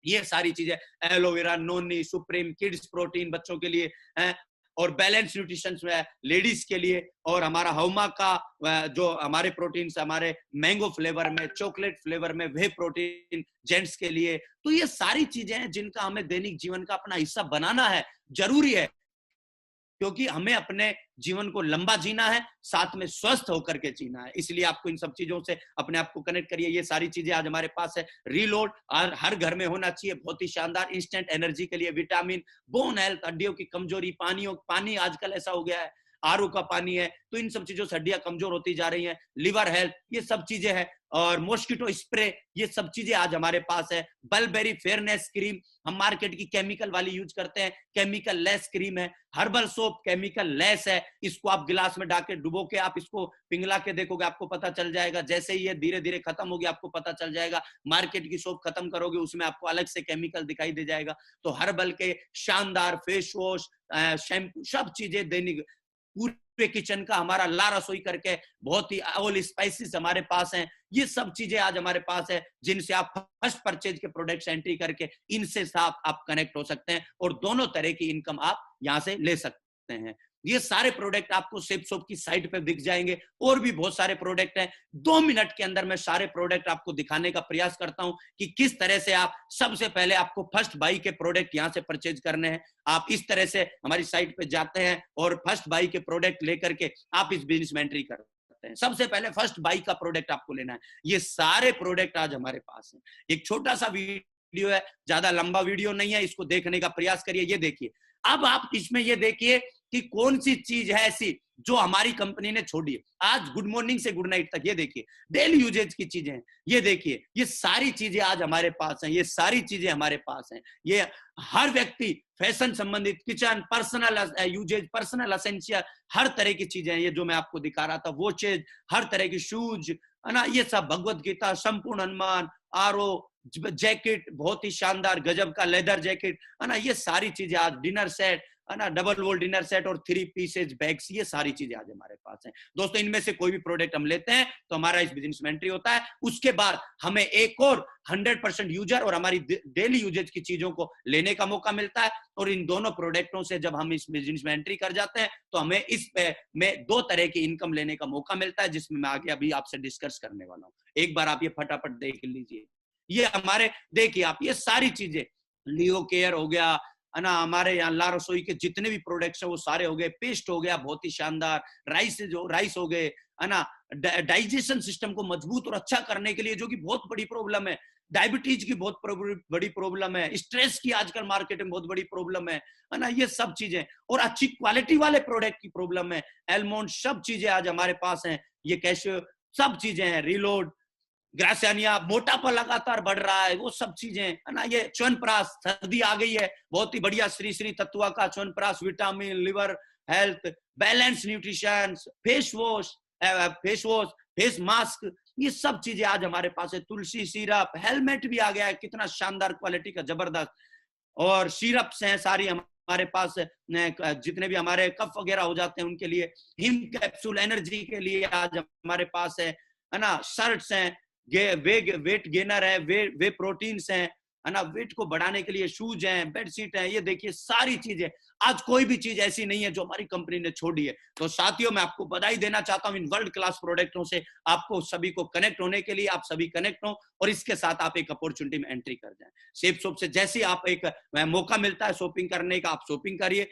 ये सारी चीजें एलोवेरा, नोनी, सुप्रीम, किड्स प्रोटीन बच्चों के लिए है और बैलेंस न्यूट्रिशन है लेडीज के लिए। और हमारा हवमा का जो हमारे प्रोटीन हमारे मैंगो फ्लेवर में, चॉकलेट फ्लेवर में, वे प्रोटीन जेंट्स के लिए। तो ये सारी चीजें हैं जिनका हमें दैनिक जीवन का अपना हिस्सा बनाना है, जरूरी है, क्योंकि हमें अपने जीवन को लंबा जीना है, साथ में स्वस्थ होकर के जीना है। इसलिए आपको इन सब चीजों से अपने आप को कनेक्ट करिए। ये सारी चीजें आज हमारे पास है। रीलोड हर घर में होना चाहिए, बहुत ही शानदार इंस्टेंट एनर्जी के लिए, विटामिन, बोन हेल्थ, हड्डियों की कमजोरी, पानी आजकल ऐसा हो गया है, आरओ का पानी है, तो इन सब चीजों से हड्डियां कमजोर होती जा रही हैं। लिवर हेल्थ, ये सब चीजें हैं। और मॉस्किटो स्प्रे, ये सब चीजें आज हमारे पास है। बलबेरी फेयरनेस क्रीम, हम मार्केट की केमिकल वाली यूज करते हैं, केमिकल लेस क्रीम है। हर्बल सोप केमिकल लेस है, इसको आप गिलास में डाल के डुबो के आप इसको पिघला के देखोगे, आपको पता चल जाएगा। जैसे ही ये धीरे धीरे खत्म होगी आपको पता चल जाएगा। मार्केट की सोप खत्म करोगे उसमें आपको अलग से केमिकल दिखाई दे जाएगा। तो हर्बल के शानदार फेस वॉश, शैम्पू, सब चीजें दैनिक पूरे किचन का हमारा ला रसोई करके बहुत ही ऑल स्पाइसेस हमारे पास हैं। ये सब चीजें आज हमारे पास है जिनसे आप फर्स्ट परचेज के प्रोडक्ट्स एंट्री करके इनसे साथ आप कनेक्ट हो सकते हैं और दोनों तरह की इनकम आप यहां से ले सकते हैं। ये सारे प्रोडक्ट आपको सेफ शॉप की साइट पे दिख जाएंगे और भी बहुत सारे प्रोडक्ट हैं। 2 मिनट के अंदर मैं सारे प्रोडक्ट आपको दिखाने का प्रयास करता हूं कि किस तरह से आप सबसे पहले आपको फर्स्ट बाई के प्रोडक्ट यहां से परचेज करने हैं। आप इस तरह से हमारी साइट पे जाते हैं और फर्स्ट बाई के प्रोडक्ट लेकर के आप इस बिजनेस में एंट्री करते हैं। सबसे पहले फर्स्ट बाई का प्रोडक्ट आपको लेना है। ये सारे प्रोडक्ट आज हमारे पास हैं। एक छोटा सा वीडियो है, ज्यादा लंबा वीडियो नहीं है, इसको देखने का प्रयास करिए। ये देखिए, अब आप इसमें ये देखिए कि कौन सी चीज है ऐसी जो हमारी कंपनी ने छोड़ी है। आज गुड मॉर्निंग से गुड नाइट तक ये देखिए डेली यूजेज की चीजें हैं, ये देखिए ये सारी चीजें आज हमारे पास हैं, ये सारी चीजें हमारे पास हैं। ये हर व्यक्ति फैशन संबंधित, kitchen, personal usages, personal essential, हर तरह की चीजें हैं। ये जो मैं आपको दिखा रहा था वॉचेज, हर तरह की शूज है ना, ये सब भगवत गीता, संपूर्ण हनुमान, आरओ, जैकेट, बहुत ही शानदार गजब का लेदर जैकेट है ना, ये सारी चीजें आज, डिनर सेट है ना, डबल वॉल डिनर सेट और 3 पीसेज बैग्स, ये सारी चीजें आज हमारे पास हैं। दोस्तों इनमें से कोई भी प्रोडक्ट हम लेते हैं तो हमारा इस बिजनेस में एंट्री होता है। उसके बाद हमें एक और 100% यूजर और हमारी डेली यूजेज की चीजों को लेने का मौका मिलता है। और इन दोनों प्रोडक्टों से जब हम इस बिजनेस में एंट्री कर जाते हैं तो हमें इस पे में 2 तरह की इनकम लेने का मौका मिलता है, जिसमें मैं आगे अभी आपसे डिस्कस करने वाला हूँ। एक बार आप ये फटाफट देख लीजिए। ये हमारे, देखिए आप, ये सारी चीजें, लियो केयर हो गया है ना, हमारे यहाँ ला रसोई के जितने भी प्रोडक्ट्स है वो सारे हो गए, पेस्ट हो गया बहुत ही शानदार, राइस हो गए है ना, डाइजेशन सिस्टम को मजबूत और अच्छा करने के लिए, जो कि बहुत बड़ी प्रॉब्लम है, डायबिटीज की बहुत बड़ी प्रॉब्लम है, स्ट्रेस की आजकल मार्केट में बहुत बड़ी प्रॉब्लम है ना, ये सब चीजें, और अच्छी क्वालिटी वाले प्रोडक्ट की प्रॉब्लम है, एलमोंड, सब चीजें आज हमारे पास हैं। ये कैसे सब चीजें हैं, रिलोड, ग्रासियानिया, मोटापा लगातार बढ़ रहा है, वो सब चीजें है ना, ये च्यवनप्राश, सर्दी आ गई है, बहुत ही बढ़िया श्री श्री तत्वा का chyawanprash, vitamin, liver health, balance nutrition, face wash, face mask, ये सब चीजें आज हमारे पास है। तुलसी सिरप, हेलमेट भी आ गया है, कितना शानदार क्वालिटी का, जबरदस्त। और सिरप्स हैं सारी हमारे पास, जितने भी हमारे कफ वगैरह हो जाते हैं उनके लिए, हिम कैप्सूल एनर्जी के लिए आज हमारे पास है ना, शर्ट्स हैं, वेट गेनर है, वे प्रोटीन्स हैं है ना, वेट को बढ़ाने के लिए शूज हैं, बेडशीट हैं, ये देखिए सारी चीजें। आज कोई भी चीज ऐसी नहीं है जो हमारी कंपनी ने छोड़ी है। तो साथियों, मैं आपको बधाई देना चाहता हूं इन वर्ल्ड क्लास प्रोडक्टों से। आपको सभी को कनेक्ट होने के लिए, आप सभी कनेक्ट हो और इसके साथ आप एक अपॉर्चुनिटी में एंट्री कर जाएं। सेफ शॉप से जैसे ही आप एक मौका मिलता है शॉपिंग करने का, आप शॉपिंग करिए,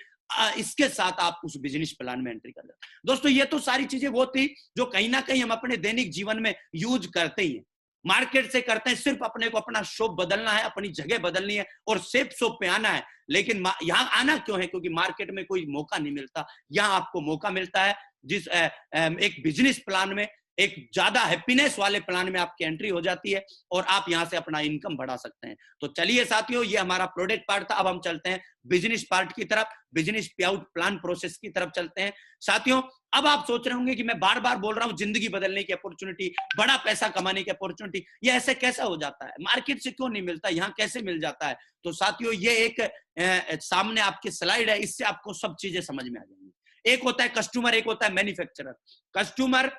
इसके साथ आप उस बिजनेस प्लान में एंट्री कर जाते हैं। दोस्तों ये तो सारी चीजें वो थी जो कहीं ना कहीं हम अपने दैनिक जीवन में यूज करते ही हैं, मार्केट से करते हैं, सिर्फ अपने को अपना शॉप बदलना है, अपनी जगह बदलनी है और सेफ शॉप पे आना है। लेकिन यहाँ आना क्यों है? क्योंकि मार्केट में कोई मौका नहीं मिलता, यहाँ आपको मौका मिलता है जिस एक बिजनेस प्लान में, एक ज्यादा हैप्पीनेस वाले प्लान में आपकी एंट्री हो जाती है और आप यहां से अपना इनकम बढ़ा सकते हैं। तो चलिए साथियों, ये हमारा प्रोडक्ट पार्ट था। अब हम चलते हैं बिजनेस पार्ट की तरफ, बिजनेस पे आउट प्लान प्रोसेस की तरफ चलते हैं। साथियों, अब आप सोच रहे होंगे कि मैं बार बार बोल रहा हूं जिंदगी बदलने की अपॉर्चुनिटी, बड़ा पैसा कमाने की अपॉर्चुनिटी, ये ऐसे कैसा हो जाता है, मार्केट से क्यों नहीं मिलता, यहाँ कैसे मिल जाता है? तो साथियों, ये एक सामने आपकी स्लाइड है, इससे आपको सब चीजें समझ में आ जाएंगी। एक होता है कस्टमर, एक होता है मैन्युफैक्चरर। कस्टमर,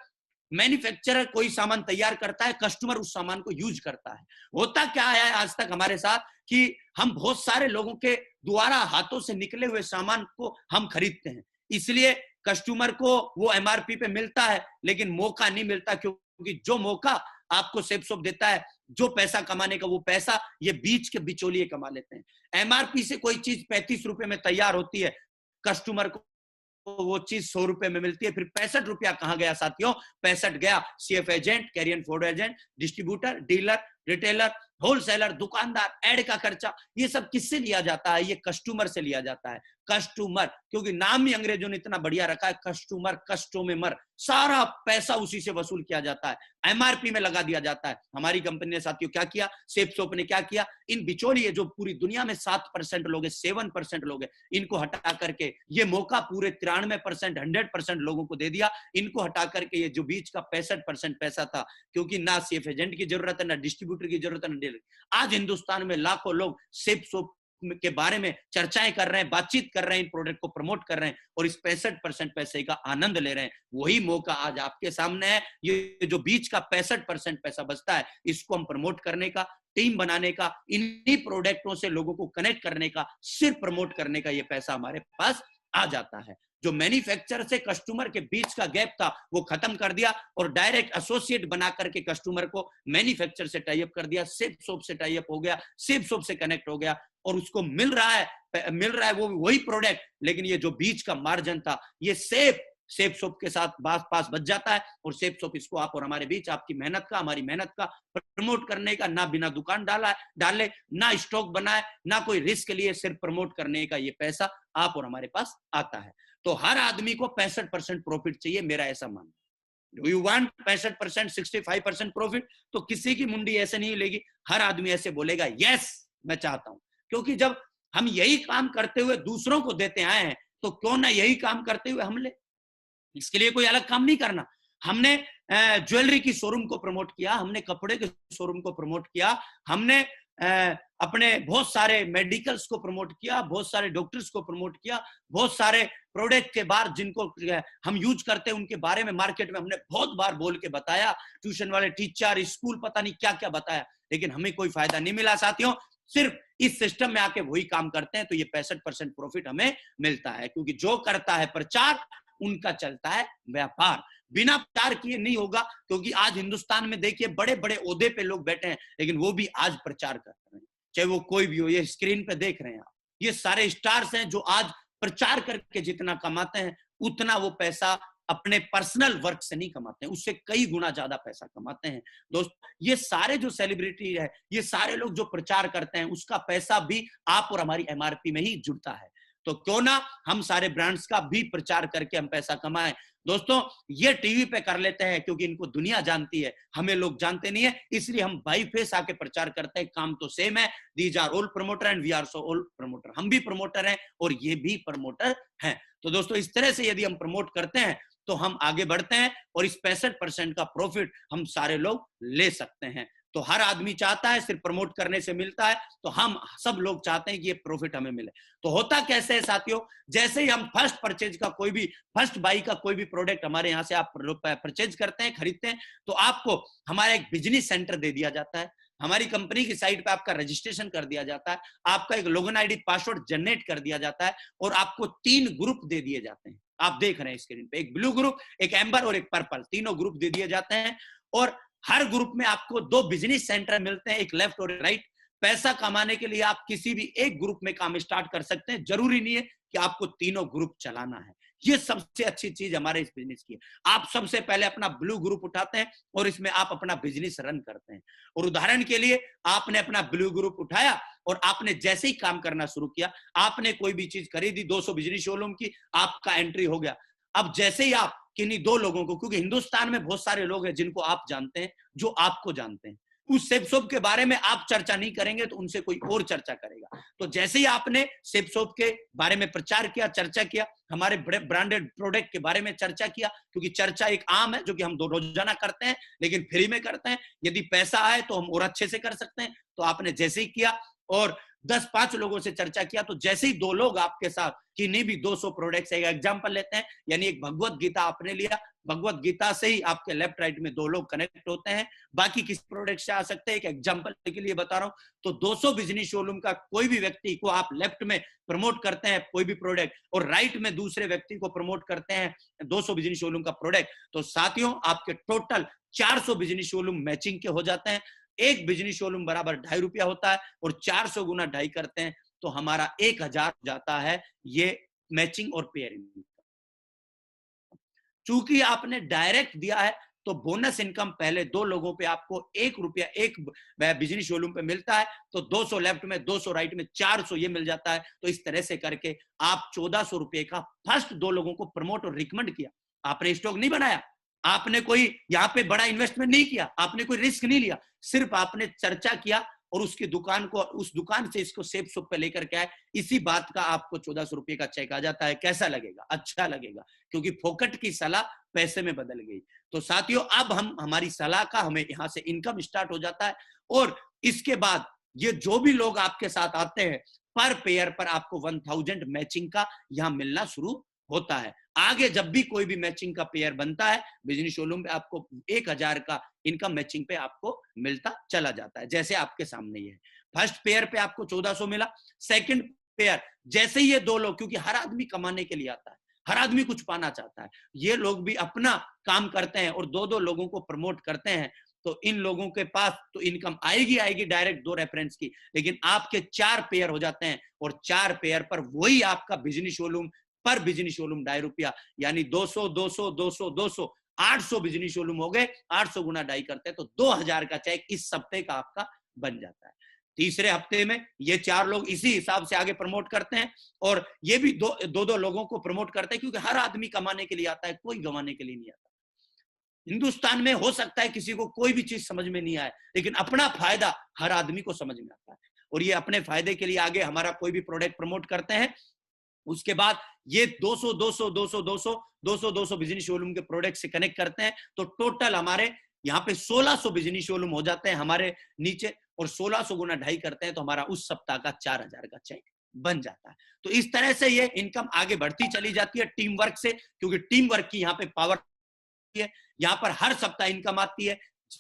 मैन्युफैक्चरर कोई सामान तैयार करता है, कस्टमर उस सामान को यूज करता है। होता क्या है आज तक हमारे साथ कि हम बहुत सारे लोगों के द्वारा हाथों से निकले हुए सामान को हम खरीदते हैं, इसलिए कस्टमर को वो एमआरपी पे मिलता है लेकिन मौका नहीं मिलता, क्योंकि जो मौका आपको सेफ शॉप देता है, जो पैसा कमाने का, वो पैसा ये बीच के बिचौलिए कमा लेते हैं। एमआरपी से कोई चीज 35 रुपए में तैयार होती है, कस्टमर को वो चीज 100 रुपए में मिलती है। फिर 65 रुपया कहां गया साथियों? 65 गया CF agent, carrier forward agent, distributor, dealer, retailer, wholesaler, दुकानदार, एड का खर्चा, ये सब किससे लिया जाता है? ये कस्टमर से लिया जाता है। कस्टमर, क्योंकि नाम ही अंग्रेजों ने इतना बढ़िया रखा है, कस्टमर, कस्टों में मर, सारा पैसा उसी से वसूल किया जाता है, एमआरपी में लगा दिया जाता है। हमारी कंपनी ने साथियों क्या किया, सेफ शॉप ने क्या किया, इन बिचौलिए जो पूरी दुनिया में 7% लोग है, 7% लोग है, इनको हटा करके ये मौका पूरे 93%, 100% लोगों को दे दिया। इनको हटा करके ये जो बीच का 65% पैसा था, क्योंकि ना सेफ एजेंट की जरूरत है, ना डिस्ट्रीब्यूटर की जरूरत है, ना डीलर। आज हिंदुस्तान में लाखों लोग सेफ शॉप के बारे में चर्चाएं कर रहे हैं, बातचीत कर रहे हैं, इन प्रोडक्ट को प्रमोट कर रहे हैं और इस 65% पैसे का आनंद ले रहे हैं। वही मौका आज आपके सामने है। ये जो बीच का 65% पैसा बचता है, इसको हम प्रमोट करने का, टीम बनाने का, इन्हीं प्रोडक्टों से लोगों को कनेक्ट करने का, सिर्फ प्रमोट करने का ये पैसा हमारे पास आ जाता है। जो मैन्युफैक्चरर से कस्टमर के बीच का गैप था वो खत्म कर दिया और डायरेक्ट एसोसिएट बना करके कस्टमर को मैन्युफैक्चरर से टाई अप कर दिया, सेफ शॉप से टाई अप हो गया, सेफ शॉप से कनेक्ट हो गया और उसको मिल रहा है वो वही प्रोडक्ट, लेकिन ये जो बीच का मार्जिन था ये सेफ शॉप के साथ पास बच जाता है और सेफ शॉप इसको आप और हमारे बीच आपकी मेहनत का, हमारी मेहनत का प्रमोट करने का, ना बिना दुकान डाले, ना स्टॉक बनाए, ना कोई रिस्क लिए, सिर्फ प्रमोट करने का ये पैसा आप और हमारे पास आता है। तो हर आदमी को 65% प्रॉफिट चाहिए, मेरा ऐसा मानना है। Do you want 65%, 65% profit? तो किसी की मुंडी ऐसे नहीं हिलेगी, हर आदमी ऐसे बोलेगा यस मैं चाहता हूं। क्योंकि जब हम यही काम करते हुए दूसरों को देते आए हैं, तो क्यों ना यही काम करते हुए हम ले। इसके लिए कोई अलग काम नहीं करना। हमने ज्वेलरी की शोरूम को प्रमोट किया, हमने कपड़े के शोरूम को प्रमोट किया, हमने अपने बहुत सारे मेडिकल्स को प्रमोट किया, बहुत सारे डॉक्टर्स को प्रमोट किया, बहुत सारे प्रोडक्ट के बारे जिनको हम यूज करते हैं उनके बारे में मार्केट में हमने बहुत बार बोल के बताया, ट्यूशन वाले टीचर, स्कूल, पता नहीं क्या क्या बताया, लेकिन हमें कोई फायदा नहीं मिला साथियों। सिर्फ इस सिस्टम में आके वही काम करते हैं, तो ये 65% प्रॉफिट हमें मिलता है। क्योंकि जो करता है प्रचार, उनका चलता है व्यापार। बिना प्रचार किए नहीं होगा, क्योंकि आज हिंदुस्तान में देखिए बड़े बड़े ओहदे पे लोग बैठे हैं, लेकिन वो भी आज प्रचार कर रहे हैं, चाहे वो कोई भी हो। ये स्क्रीन पे देख रहे हैं आप, ये सारे स्टार्स हैं जो आज प्रचार करके जितना कमाते हैं, उतना वो पैसा अपने पर्सनल वर्क से नहीं कमाते हैं, उससे कई गुना ज्यादा पैसा कमाते हैं। दोस्त, ये सारे जो सेलिब्रिटी है, ये सारे लोग जो प्रचार करते हैं, उसका पैसा भी आप और हमारी एमआरपी में ही जुड़ता है। तो क्यों ना हम सारे ब्रांड्स का भी प्रचार करके हम पैसा कमाएं। दोस्तों, ये टीवी पे कर लेते हैं क्योंकि इनको दुनिया जानती है, हमें लोग जानते नहीं है, इसलिए हम बाई फेस आके प्रचार करते हैं। काम तो सेम है, these are all promoter and we are so all promoter. हम भी प्रमोटर हैं और ये भी प्रमोटर हैं। तो दोस्तों, इस तरह से यदि हम प्रमोट करते हैं तो हम आगे बढ़ते हैं और इस 65% का प्रॉफिट हम सारे लोग ले सकते हैं। तो हर आदमी चाहता है, सिर्फ प्रमोट करने से मिलता है, तो हम सब लोग चाहते हैं कि ये प्रॉफिट हमें मिले। तो होता कैसे है साथियों, जैसे ही हम फर्स्ट परचेज का कोई भी, फर्स्ट बाई का कोई भी प्रोडक्ट हमारे यहाँ से आप परचेज करते हैं, खरीदते हैं, तो आपको हमारा एक बिजनेस सेंटर दे दिया जाता है, हमारी कंपनी की साइट पे आपका रजिस्ट्रेशन कर दिया जाता है, आपका एक लॉगिन आईडी पासवर्ड जनरेट कर दिया जाता है और आपको 3 ग्रुप दे दिए जाते हैं। आप देख रहे हैं स्क्रीन पे, एक ब्लू ग्रुप, एक एम्बर और एक पर्पल, तीनों ग्रुप दे दिए जाते हैं। और हर ग्रुप में आपको 2 बिजनेस सेंटर मिलते हैं, एक लेफ्ट और राइट। पैसा कमाने के लिए आप किसी भी एक ग्रुप में काम स्टार्ट कर सकते हैं, जरूरी नहीं है कि आपको तीनों ग्रुप चलाना है। ये सबसे अच्छी चीज हमारे इस बिजनेस की है। आप सबसे पहले अपना ब्लू ग्रुप उठाते हैं और इसमें आप अपना बिजनेस रन करते हैं। और उदाहरण के लिए आपने अपना ब्लू ग्रुप उठाया और आपने जैसे ही काम करना शुरू किया, आपने कोई भी चीज खरीदी 200 बिजनेस शोरूम की, आपका एंट्री हो गया। अब जैसे ही आप किन्हीं 2 लोगों को, क्योंकि हिंदुस्तान में बहुत सारे लोग हैं जिनको आप जानते हैं, जो आपको जानते हैं, उस सेप शॉप के बारे में आप चर्चा नहीं करेंगे तो उनसे कोई और चर्चा करेगा। तो जैसे ही आपने सेप शॉप के बारे में प्रचार किया, चर्चा किया, हमारे बड़े ब्रांडेड प्रोडक्ट के बारे में चर्चा किया, क्योंकि चर्चा एक आम है जो कि हम रोजाना करते हैं, लेकिन फ्री में करते हैं। यदि पैसा आए तो हम और अच्छे से कर सकते हैं। तो आपने जैसे ही किया और 10-5 लोगों से चर्चा किया, तो जैसे ही 2 लोग आपके साथ किन्हीं भी 200 प्रोडक्ट्स, एक एग्जांपल लेते हैं, यानी एक भगवत गीता आपने लिया, भगवत गीता से ही आपके लेफ्ट राइट में 2 लोग कनेक्ट होते हैं, बाकी किसी प्रोडक्ट से आ सकते हैं। एक एग्जांपल के लिए बता रहा हूं, तो 200 बिजनेस शोरूम का कोई भी व्यक्ति को आप लेफ्ट में प्रमोट करते हैं कोई भी प्रोडक्ट, और राइट में दूसरे व्यक्ति को प्रमोट करते हैं 200 बिजनेस शोरूम का प्रोडक्ट, तो साथियों आपके टोटल 400 बिजनेस शोरूम मैचिंग के हो जाते हैं। एक बिजनेस शोरूम बराबर ₹2.5 होता है और 400 गुना 2.5 करते हैं तो हमारा 1000 जाता है ये मैचिंग और पेयरिंग। चूंकि आपने डायरेक्ट दिया है तो बोनस इनकम पहले 2 लोगों पे आपको ₹1 एक बिजनेस शोरूम पे मिलता है, तो 200 लेफ्ट में, 200 राइट में, 400 ये मिल जाता है। तो इस तरह से करके आप ₹1400 का फर्स्ट 2 लोगों को प्रमोट और रिकमेंड किया। आपने स्टॉक नहीं बनाया, आपने कोई यहाँ पे बड़ा इन्वेस्टमेंट नहीं किया, आपने कोई रिस्क नहीं लिया, सिर्फ आपने चर्चा किया और उसकी दुकान को, उस दुकान से इसको सेप शॉप पे लेकर के आए। इसी बात का आपको ₹1400 का चेक आ जाता है। कैसा लगेगा? अच्छा लगेगा, क्योंकि फोकट की सलाह पैसे में बदल गई। तो साथियों, अब हमारी सलाह का हमें यहाँ से इनकम स्टार्ट हो जाता है और इसके बाद ये जो भी लोग आपके साथ आते हैं, पर पेयर पर आपको 1000 मैचिंग का यहाँ मिलना शुरू होता है। आगे जब भी कोई भी मैचिंग का पेयर बनता है बिजनेस शोरूम पे, आपको 1000 का इनकम मैचिंग पे आपको मिलता चला जाता है। जैसे आपके सामने ये है, फर्स्ट पेयर पे आपको 1400 मिला, सेकंड पेयर जैसे ही ये 2 लोग, क्योंकि हर आदमी कमाने के लिए आता है, हर आदमी कुछ पाना चाहता है, ये लोग भी अपना काम करते हैं और 2-2 लोगों को प्रमोट करते हैं, तो इन लोगों के पास तो इनकम आएगी डायरेक्ट 2 रेफरेंस की, लेकिन आपके 4 पेयर हो जाते हैं और 4 पेयर पर वही आपका बिजनेस शोरूम, पर बिजनेस शोरूम ₹2.5, यानी 200 200 200 200 800 बिजनेस शोरूम हो गए। 800 गुना 2.5 करते हैं तो 2000 का चेक इस सप्ताह का आपका बन जाता है। तीसरे हफ्ते में ये 4 लोग इसी हिसाब से आगे प्रमोट करते हैं, और ये भी दो लोगों को प्रमोट करते हैं, क्योंकि हर आदमी कमाने के लिए आता है, कोई गंवाने के लिए नहीं आता। हिंदुस्तान में हो सकता है किसी को कोई भी चीज समझ में नहीं आए, लेकिन अपना फायदा हर आदमी को समझ में आता है, और ये अपने फायदे के लिए आगे हमारा कोई भी प्रोडक्ट प्रमोट करते हैं। उसके बाद ये 200 बिजनेस शोरूम के प्रोडक्ट से कनेक्ट करते हैं, तो टोटल हमारे यहाँ पे 1600 बिजनेस शोरूम हो जाते हैं हमारे नीचे, और 1600 गुना 2.5 करते हैं तो हमारा उस सप्ताह का 4000 का चेक बन जाता है। तो इस तरह से ये इनकम आगे बढ़ती चली जाती है टीम वर्क से, क्योंकि टीम वर्क की यहाँ पे पावर है। यहाँ पर हर सप्ताह इनकम आती है,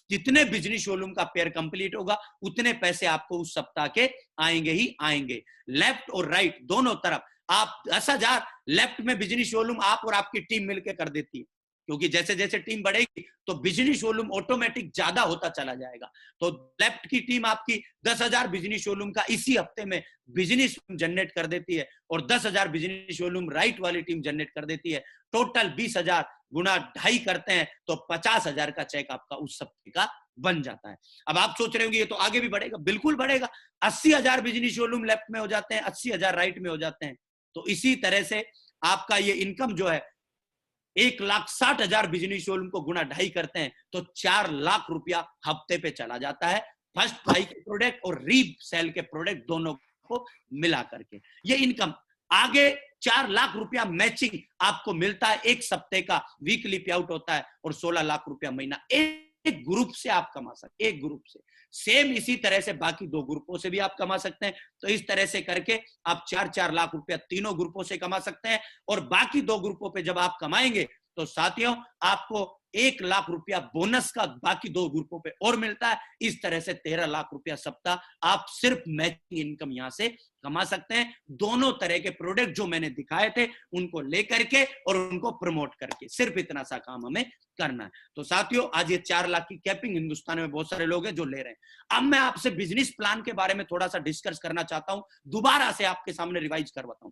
जितने बिजनेस शोरूम का पेयर कंप्लीट होगा उतने पैसे आपको उस सप्ताह के आएंगे ही आएंगे। लेफ्ट और राइट दोनों तरफ आप 10,000 लेफ्ट में बिजनेस शोरूम आप और आपकी टीम मिलकर कर देती है, क्योंकि जैसे जैसे टीम बढ़ेगी तो बिजनेस शोरूम ऑटोमेटिक ज्यादा होता चला जाएगा। तो लेफ्ट की टीम आपकी 10,000 बिजनेस शोरूम का इसी हफ्ते में बिजनेस जनरेट कर देती है, और 10,000 बिजनेस शोरूम राइट वाली टीम जनरेट कर देती है। टोटल 20,000 गुना 2.5 करते हैं तो 50,000 का चेक आपका उस सप्ताह का बन जाता है। अब आप सोच रहे होंगे ये तो आगे भी बढ़ेगा, बिल्कुल बढ़ेगा। 80,000 बिजनेस शोरूम लेफ्ट में हो जाते हैं, 80,000 राइट में हो जाते हैं। तो इसी तरह से आपका ये इनकम जो है 1,60,000 बिजनेस शोरूम को गुना 2.5 करते हैं तो 4 लाख रुपया हफ्ते पे चला जाता है, फर्स्ट बाई के प्रोडक्ट और रीसेल के प्रोडक्ट दोनों को मिला करके। ये इनकम आगे 4 लाख रुपया मैचिंग आपको मिलता है, एक सप्ते का वीकली पे आउट होता है, और 16 लाख रुपया महीना एक ग्रुप से आप कमा सकते, एक ग्रुप से। सेम इसी तरह से बाकी 2 ग्रुपों से भी आप कमा सकते हैं। तो इस तरह से करके आप 4-4 लाख रुपया तीनों ग्रुपों से कमा सकते हैं, और बाकी 2 ग्रुपों पे जब आप कमाएंगे तो साथियों आपको 1 लाख रुपया बोनस का बाकी 2 ग्रुपों पे और मिलता है। इस तरह से 13 लाख रुपया सप्ताह आप सिर्फ मैचिंग इनकम यहां से कमा सकते हैं, दोनों तरह के प्रोडक्ट जो मैंने दिखाए थे उनको लेकर के और उनको प्रमोट करके। सिर्फ इतना सा काम हमें करना है। तो साथियों आज ये 4 लाख की कैपिंग हिंदुस्तान में बहुत सारे लोग हैं जो ले रहे हैं। अब मैं आपसे बिजनेस प्लान के बारे में थोड़ा सा डिस्कस करना चाहता हूं, दोबारा से आपके सामने रिवाइज करवाता हूं।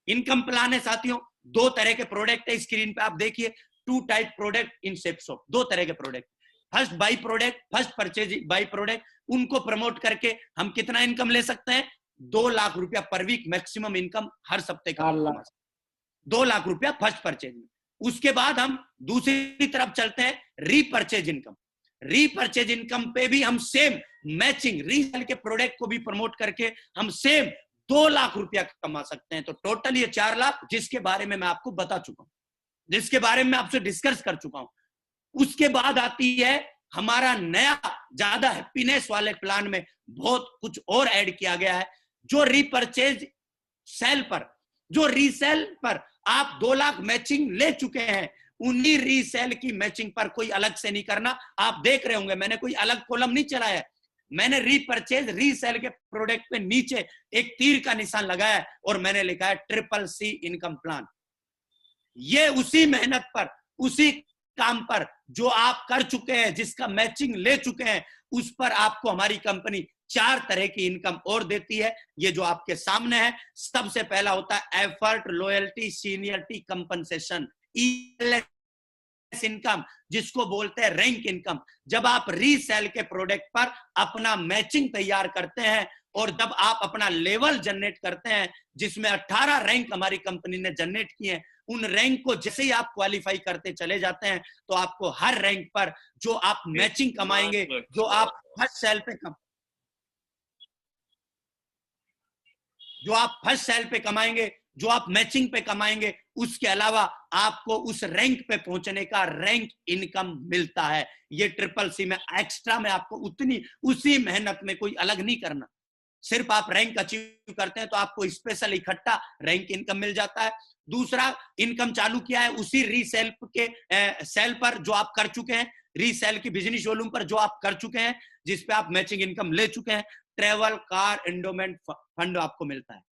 इनकम प्लान है साथियों, 2 तरह के प्रोडक्ट है, स्क्रीन पे आप देखिए, 2 टाइप प्रोडक्ट इन सेप्सॉप, 2 तरह के product. First by product, first purchase by product, उनको प्रमोट करके हम कितना इनकम ले सकते हैं? 2 लाख रुपया पर वीक मैक्सिमम इनकम हर सप्ते का 2 लाख रुपया फर्स्ट परचेज में। उसके बाद हम दूसरी तरफ चलते हैं रीपरचेज इनकम। रीपरचेज इनकम पे भी हम सेम मैचिंग रीसेल के प्रोडक्ट को भी प्रमोट करके हम सेम 2 लाख रुपया कमा सकते हैं। तो टोटल ये 4 लाख जिसके बारे में मैं आपको बता चुका हूं, जिसके बारे में आपसे डिस्कस कर चुका हूं। उसके बाद आती है हमारा नया ज्यादा हैप्पीनेस वाले प्लान में बहुत कुछ और ऐड किया गया है, जो रीपरचेज सेल पर, जो रीसेल पर आप 2 लाख मैचिंग ले चुके हैं, उन्हीं रीसेल की मैचिंग पर कोई अलग से नहीं करना। आप देख रहे होंगे मैंने कोई अलग कॉलम नहीं चलाया है, मैंने रीपरचेज रीसेल के प्रोडक्ट पे नीचे एक तीर का निशान लगाया और मैंने लिखा है CCC इनकम प्लान। ये उसी मेहनत पर, उसी काम पर जो आप कर चुके हैं, जिसका मैचिंग ले चुके हैं, उस पर आपको हमारी कंपनी 4 तरह की इनकम और देती है। ये जो आपके सामने है, सबसे पहला होता है effort, loyalty, seniority, compensation, income, जिसको बोलते हैं रैंक इनकम। जब आप रीसेल के प्रोडक्ट पर अपना मैचिंग तैयार करते हैं और जब आप अपना लेवल जनरेट करते हैं, जिसमें 18 रैंक हमारी कंपनी ने जनरेट किए हैं, उन रैंक को जैसे ही आप क्वालिफाई करते चले जाते हैं तो आपको हर रैंक पर जो आप मैचिंग कमाएंगे, जो आप फर्स्ट सेल पे जो आप फर्स्ट सेल पे कमाएंगे, जो आप मैचिंग पे कमाएंगे, उसके अलावा आपको उस रैंक पे पहुंचने का रैंक इनकम मिलता है। ये CCC में एक्स्ट्रा में आपको उतनी उसी मेहनत में कोई अलग नहीं करना, सिर्फ आप रैंक अचीव करते हैं तो आपको स्पेशल इकट्ठा रैंक इनकम मिल जाता है। दूसरा इनकम चालू किया है उसी रीसेल के सेल पर जो आप कर चुके हैं, रीसेल की बिजनेस शोरूम पर जो आप कर चुके हैं, जिसपे आप मैचिंग इनकम ले चुके हैं। ट्रेवल, कार, एंडोमेंट फंड आपको मिलता है।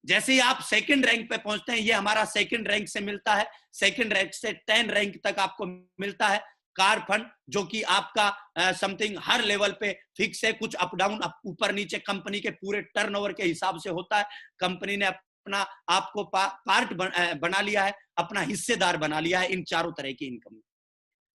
जैसे ही आप सेकंड रैंक पे पहुंचते हैं, ये हमारा सेकंड रैंक से मिलता है, सेकंड रैंक से 10 रैंक तक आपको मिलता है। कार फंड जो कि आपका समथिंग हर लेवल पे फिक्स है, कुछ अप डाउन ऊपर नीचे कंपनी के पूरे टर्नओवर के हिसाब से होता है। कंपनी ने अपना आपको पार्ट बना लिया है, अपना हिस्सेदार बना लिया है इन 4 तरह की इनकम।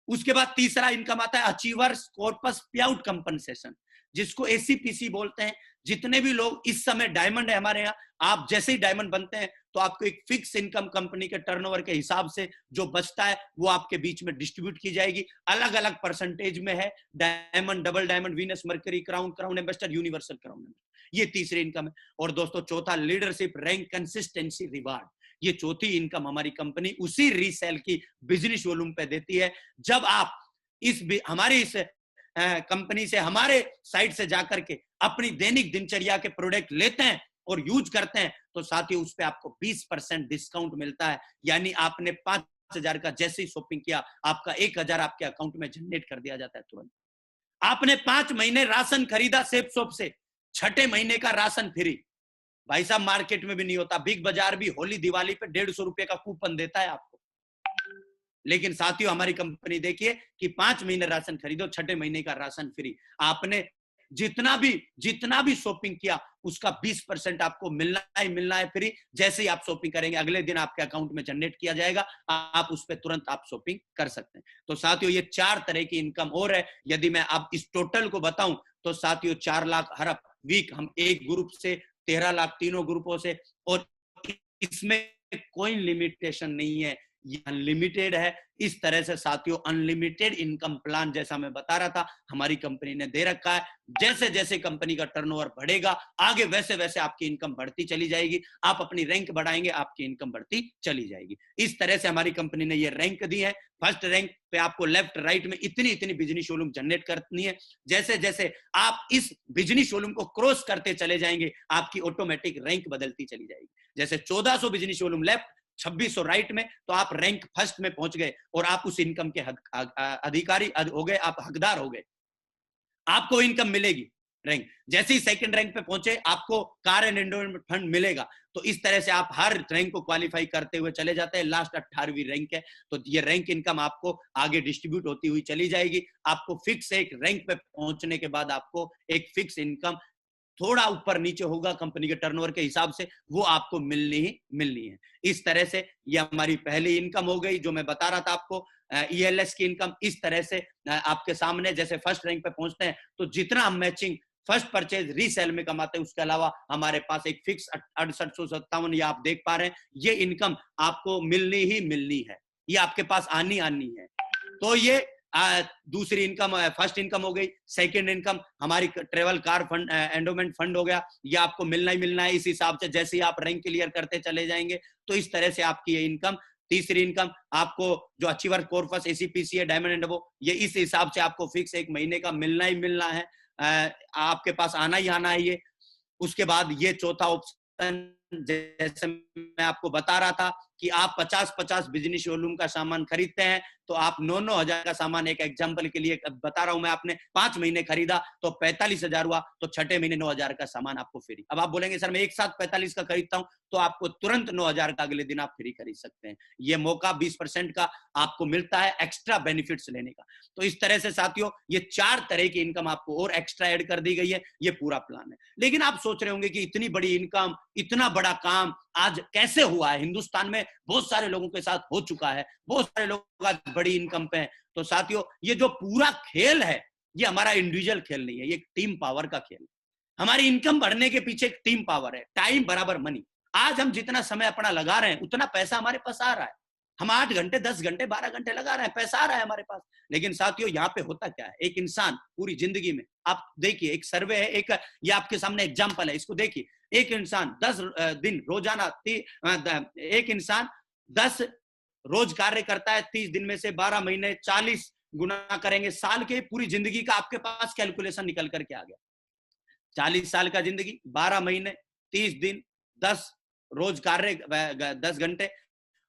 उसके बाद तीसरा इनकम आता है अचीवर्स कॉर्पस पे आउट कंपनसेशन। जिसको एसीपीसी बोलते हैं। जितने भी लोग इस समय डायमंड है हमारे यहाँ, आप जैसे ही डायमंड बनते हैं तो आपको एक फिक्स इनकम कंपनी के टर्नओवर के हिसाब से जो बचता है वो आपके बीच में डिस्ट्रीब्यूट की जाएगी। अलग अलग परसेंटेज में है, diamond, double diamond, Venus, mercury, crown, crown ambassador, universal crown ambassador, ये तीसरी इनकम है। और दोस्तों चौथा लीडरशिप, रैंक, कंसिस्टेंसी, रिवार्ड, ये चौथी इनकम हमारी कंपनी उसी रीसेल की बिजनेस वॉल्यूम पे देती है। जब आप हमारी इस कंपनी से, हमारे साइट से जाकर के अपनी दैनिक दिनचर्या के प्रोडक्ट लेते हैं और यूज करते हैं तो साथियों उस पे आपको 20% डिस्काउंट मिलता है। यानी आपने 5,000 का जैसे ही शॉपिंग किया, आपका 1,000 आपके अकाउंट में जनरेट कर दिया जाता है तुरंत। आपने 5 महीने राशन खरीदा सेफ शॉप से, 6ठे महीने का राशन फ्री। भाई साहब मार्केट में भी नहीं होता, बिग बाजार भी होली दिवाली पे 150 रुपए का कूपन देता है आपको। लेकिन साथियों हमारी कंपनी देखिए कि 5 महीने राशन खरीदो, 6ठे महीने का राशन फ्री। आपने जितना भी शॉपिंग किया उसका 20% आपको मिलना है फ्री। जैसे ही आप शॉपिंग करेंगे अगले दिन आपके अकाउंट में जनरेट किया जाएगा, आप उस पर तुरंत आप शॉपिंग कर सकते हैं। तो साथियों ये 4 तरह की इनकम और है। यदि मैं आप इस टोटल को बताऊं तो साथियों 4 लाख हर वीक हम एक ग्रुप से, 13 लाख तीनों ग्रुपों से, और इसमें कोई लिमिटेशन नहीं है, ये अनलिमिटेड है। इस तरह से साथियों अनलिमिटेड इनकम प्लान जैसा मैं बता रहा था हमारी कंपनी ने दे रखा है। जैसे जैसे कंपनी का टर्नओवर बढ़ेगा आगे वैसे वैसे आपकी इनकम बढ़ती चली जाएगी। आप अपनी रैंक बढ़ाएंगे, आपकी इनकम बढ़ती चली जाएगी। इस तरह से हमारी कंपनी ने ये रैंक दी है। फर्स्ट रैंक पे आपको लेफ्ट राइट में इतनी इतनी बिजनेस वॉल्यूम जनरेट करनी है। जैसे जैसे आप इस बिजनेस वॉल्यूम को क्रॉस करते चले जाएंगे आपकी ऑटोमेटिक रैंक बदलती चली जाएगी। जैसे 1400 बिजनेस वॉल्यूम लेफ्ट, 2600 राइट में, तो आप रैंक फर्स्ट में पहुंच गए और आप उस इनकम के अधिकारी हो गए, आप हकदार हो गए, आपको इनकम मिलेगी रैंक। जैसे ही सेकंड रैंक पे पहुंचे आपको कार एंड एंडोमेंट फंड मिलेगा। तो इस तरह से आप हर रैंक को क्वालिफाई करते हुए चले जाते हैं। लास्ट 18वीं रैंक है तो ये रैंक इनकम आपको आगे डिस्ट्रीब्यूट होती हुई चली जाएगी। आपको फिक्स एक रैंक पे पहुंचने के बाद आपको एक फिक्स इनकम थोड़ा ऊपर नीचे होगा कंपनी के टर्नओवर के हिसाब से, वो आपको मिलनी है। इस तरह से ये हमारी पहली इनकम हो गई जो मैं बता रहा था आपको, ईएलएस की इनकम। इस तरह से आपके सामने जैसे फर्स्ट रैंक पे पहुंचते हैं तो जितना हम मैचिंग फर्स्ट परचेज रीसेल में कमाते हैं उसके अलावा हमारे पास एक फिक्स 6857 ये आप देख पा रहे हैं, ये इनकम आपको मिलनी है, ये आपके पास आनी है। तो ये दूसरी इनकम, फर्स्ट इनकम हो गई। सेकंड इनकम हमारी travel car fund, endowment fund हो गया, ये आपको मिलना है। इस हिसाब से जैसे ही आप रैंक क्लियर करते चले जाएंगे तो इस तरह से आपकी ये इनकम। तीसरी इनकम आपको जो अचीवर कॉर्पस, एसीपीसी है, डायमंड एंड वो, ये इस हिसाब से आपको फिक्स एक महीने का मिलना है, आपके पास आना है ये। उसके बाद ये चौथा ऑप्शन जैसे मैं आपको बता रहा था कि आप 50-50 बिजनेस वॉल्यूम का सामान खरीदते हैं तो आप 9-9 हजार का सामान, एक एग्जांपल के लिए बता रहा हूं मैं, आपने 5 महीने खरीदा तो 45,000 हुआ, तो 6ठे महीने 9,000 का सामान आपको फ्री। अब आप बोलेंगे सर मैं एक साथ 45 का खरीदता हूं, तो आपको तुरंत 9,000 का अगले दिन आप फ्री खरीद सकते हैं। ये मौका 20% का आपको मिलता है एक्स्ट्रा बेनिफिट्स लेने का। तो इस तरह से साथियों ये 4 तरह की इनकम आपको और एक्स्ट्रा ऐड कर दी गई है, ये पूरा प्लान है। लेकिन आप सोच रहे होंगे कि इतनी बड़ी इनकम, इतना बड़ा काम आज कैसे हुआ है? हिंदुस्तान में बहुत सारे लोगों के साथ हो चुका है, बहुत सारे लोग आज बड़ी इनकम पे हैं। तो साथियों ये जो पूरा खेल है ये हमारा इंडिविजुअल खेल नहीं है, ये टीम पावर का खेल है। हमारी इनकम बढ़ने के पीछे एक टीम पावर है, टाइम बराबर मनी। आज हम जितना समय अपना लगा रहे हैं उतना पैसा हमारे पास आ रहा है। हम 8 घंटे, 10 घंटे, 12 घंटे लगा रहे हैं, पैसा आ रहा है हमारे पास। लेकिन साथियों यहाँ पे होता क्या है, एक इंसान पूरी जिंदगी में, आप देखिए एक सर्वे है, एक ये आपके सामने एग्जाम्पल है, इसको देखिए। एक इंसान 10 दिन रोजाना, एक इंसान 10 रोज कार्य करता है, 30 दिन में से 12 महीने 40 गुना करेंगे साल के, पूरी जिंदगी का आपके पास कैलकुलेशन निकल करके आ गया। 40 साल का जिंदगी, 12 महीने, 30 दिन, 10 रोज कार्य, 10 घंटे,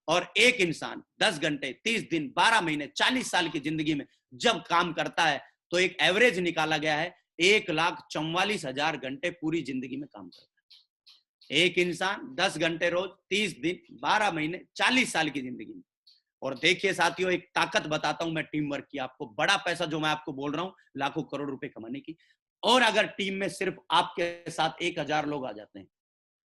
और एक इंसान 10 घंटे, 30 दिन, 12 महीने, 40 साल की जिंदगी में जब काम करता है तो एक एवरेज निकाला गया है 1,44,000 घंटे पूरी जिंदगी में काम करता है। एक इंसान 10 घंटे रोज, 30 दिन, 12 महीने, 40 साल की जिंदगी में। और देखिए साथियों एक ताकत बताता हूं मैं टीम वर्क की आपको, बड़ा पैसा जो मैं आपको बोल रहा हूं, लाखों करोड़ रुपए कमाने की। और अगर टीम में सिर्फ आपके साथ 1,000 लोग आ जाते हैं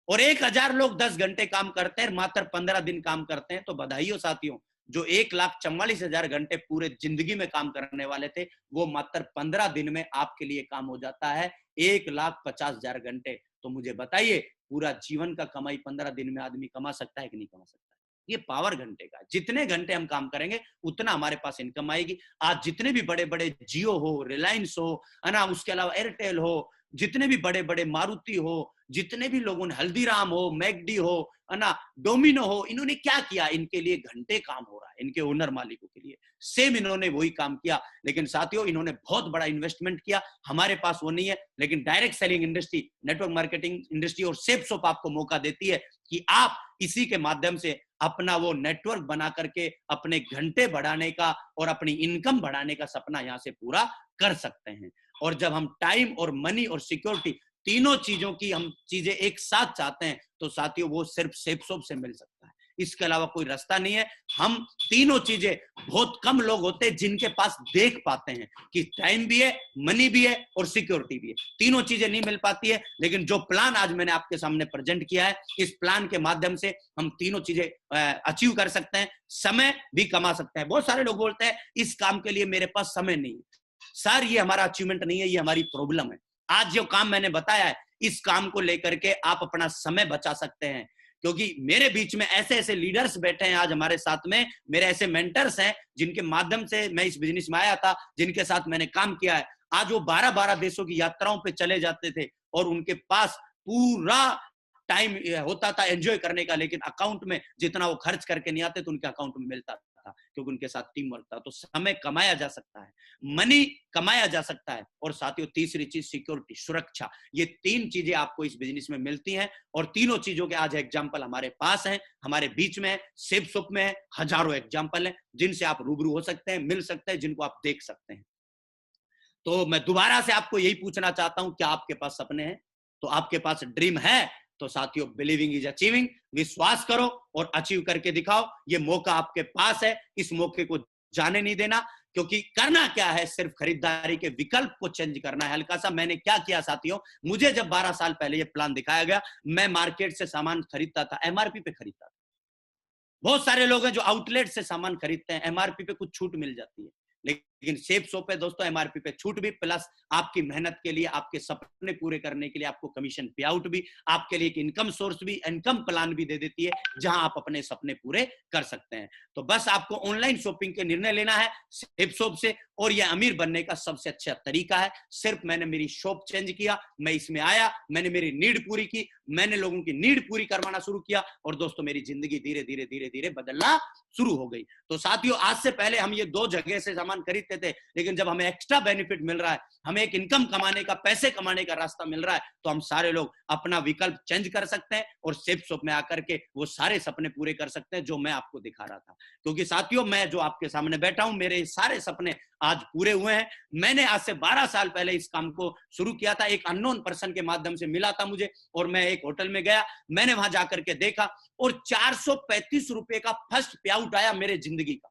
और 1,000 लोग 10 घंटे काम करते हैं, मात्र 15 दिन काम करते हैं, तो बधाई हो साथियों, जो 1,44,000 घंटे पूरे जिंदगी में काम करने वाले थे, वो मात्र 15 दिन में आपके लिए काम हो जाता है 1,50,000 घंटे। तो मुझे बताइए, पूरा जीवन का कमाई 15 दिन में आदमी कमा सकता है कि नहीं कमा सकता? ये पावर घंटे का है। जितने घंटे हम काम करेंगे उतना हमारे पास इनकम आएगी। आज जितने भी बड़े बड़े जियो हो, रिलायंस हो, है ना, उसके अलावा एयरटेल हो, जितने भी बड़े बड़े मारुति हो, जितने भी लोगों ने, हल्दीराम हो, मैकडी हो, है ना, डोमिनो हो, इन्होंने क्या किया? इनके लिए घंटे काम हो रहा है, इनके ओनर मालिकों के लिए सेम इन्होंने वही काम किया। लेकिन साथियों, इन्होंने बहुत बड़ा इन्वेस्टमेंट किया, हमारे पास वो नहीं है। लेकिन direct selling industry, network marketing industry और सेपसोप आपको मौका देती है कि आप इसी के माध्यम से अपना वो नेटवर्क बना करके अपने घंटे बढ़ाने का और अपनी इनकम बढ़ाने का सपना यहां से पूरा कर सकते हैं। और जब हम टाइम और मनी और सिक्योरिटी, तीनों चीजों की हम चीजें एक साथ चाहते हैं, तो साथियों वो सिर्फ सेपसोप से मिल सकता है, इसके अलावा कोई रास्ता नहीं है। हम तीनों चीजें, बहुत कम लोग होते हैं जिनके पास देख पाते हैं कि टाइम भी है, मनी भी है और सिक्योरिटी भी है। तीनों चीजें नहीं मिल पाती है। लेकिन जो प्लान आज मैंने आपके सामने प्रेजेंट किया है, इस प्लान के माध्यम से हम तीनों चीजें अचीव कर सकते हैं, समय भी कमा सकते हैं। बहुत सारे लोग बोलते हैं इस काम के लिए मेरे पास समय नहीं है। सर, ये हमारा अचीवमेंट नहीं है, ये हमारी प्रॉब्लम है। आज जो काम मैंने बताया है, इस काम को लेकर के आप अपना समय बचा सकते हैं। क्योंकि मेरे बीच में ऐसे ऐसे लीडर्स बैठे हैं आज हमारे साथ में, मेरे ऐसे मेंटर्स हैं जिनके माध्यम से मैं इस बिजनेस में आया था, जिनके साथ मैंने काम किया है। आज वो 12-12 देशों की यात्राओं पे चले जाते थे और उनके पास पूरा टाइम होता था एंजॉय करने का, लेकिन अकाउंट में जितना वो खर्च करके नहीं आते तो उनके अकाउंट में मिलता था, क्योंकि उनके साथ टीम वर्क था। तो समय कमाया जा सकता है, मनी कमाया जा सकता है, और साथियों तीसरी चीज सिक्योरिटी, सुरक्षा। ये तीन चीजें आपको इस बिजनेस में मिलती हैं, और तीनों चीजों के आज एग्जांपल हमारे पास हैं, हमारे बीच में है, सेपसोप में है। हजारों एग्जांपल हैं जिनसे आप रूबरू हो सकते हैं, मिल सकते हैं, जिनको आप देख सकते हैं। तो मैं दोबारा से आपको यही पूछना चाहता हूं, क्या आपके पास सपने हैं? तो आपके पास ड्रीम है तो साथियों, बिलीविंग इज अचीविंग, विश्वास करो और अचीव करके दिखाओ। ये मौका आपके पास है, इस मौके को जाने नहीं देना। क्योंकि करना क्या है, सिर्फ खरीदारी के विकल्प को चेंज करना है हल्का सा। मैंने क्या किया साथियों, मुझे जब 12 साल पहले ये प्लान दिखाया गया, मैं मार्केट से सामान खरीदता था, एमआरपी पे खरीदता था। बहुत सारे लोग हैं जो आउटलेट से सामान खरीदते हैं, एमआरपी पे कुछ छूट मिल जाती है, लेकिन सेपसोप पे दोस्तों एमआरपी पे छूट भी, प्लस आपकी मेहनत के लिए, आपके सपने पूरे करने के लिए आपको कमीशन पे आउट भी, आपके लिए एक इनकम सोर्स भी, इनकम प्लान भी दे देती है, जहां आप अपने सपने पूरे कर सकते हैं। तो बस आपको ऑनलाइन शॉपिंग के निर्णय लेना है सेपसोप से, और यह अमीर बनने का सबसे अच्छा तरीका है। सिर्फ मैंने मेरी शॉप चेंज किया, मैं इसमें आया, मैंने मेरी नीड पूरी की, मैंने लोगों की नीड पूरी करवाना शुरू किया, और दोस्तों मेरी जिंदगी धीरे धीरे धीरे धीरे बदलना शुरू हो गई। तो साथियों, आज से पहले हम ये 2 जगह से सामान खरीदते थे, लेकिन जब हमें एक्स्ट्रा बेनिफिट मिल रहा है, हमें एक इनकम कमाने का, पैसे कमाने का रास्ता मिल रहा है, तो हम सारे लोग अपना विकल्प चेंज कर सकते हैं और सेपसोप में आकर के वो सारे सपने पूरे कर सकते हैं जो मैं आपको दिखा रहा था। क्योंकि साथियों, मैं जो आपके सामने बैठा हूं, मेरे सारे सपने आज पूरे हुए हैं। मैंने आज से 12 साल पहले इस काम को शुरू किया था, एक अननोन पर्सन के माध्यम से मिला था मुझे, और मैं एक होटल में गया, मैंने वहां जाकर के देखा, और 435 रुपए का फर्स्ट पे आउट आया मेरे जिंदगी का।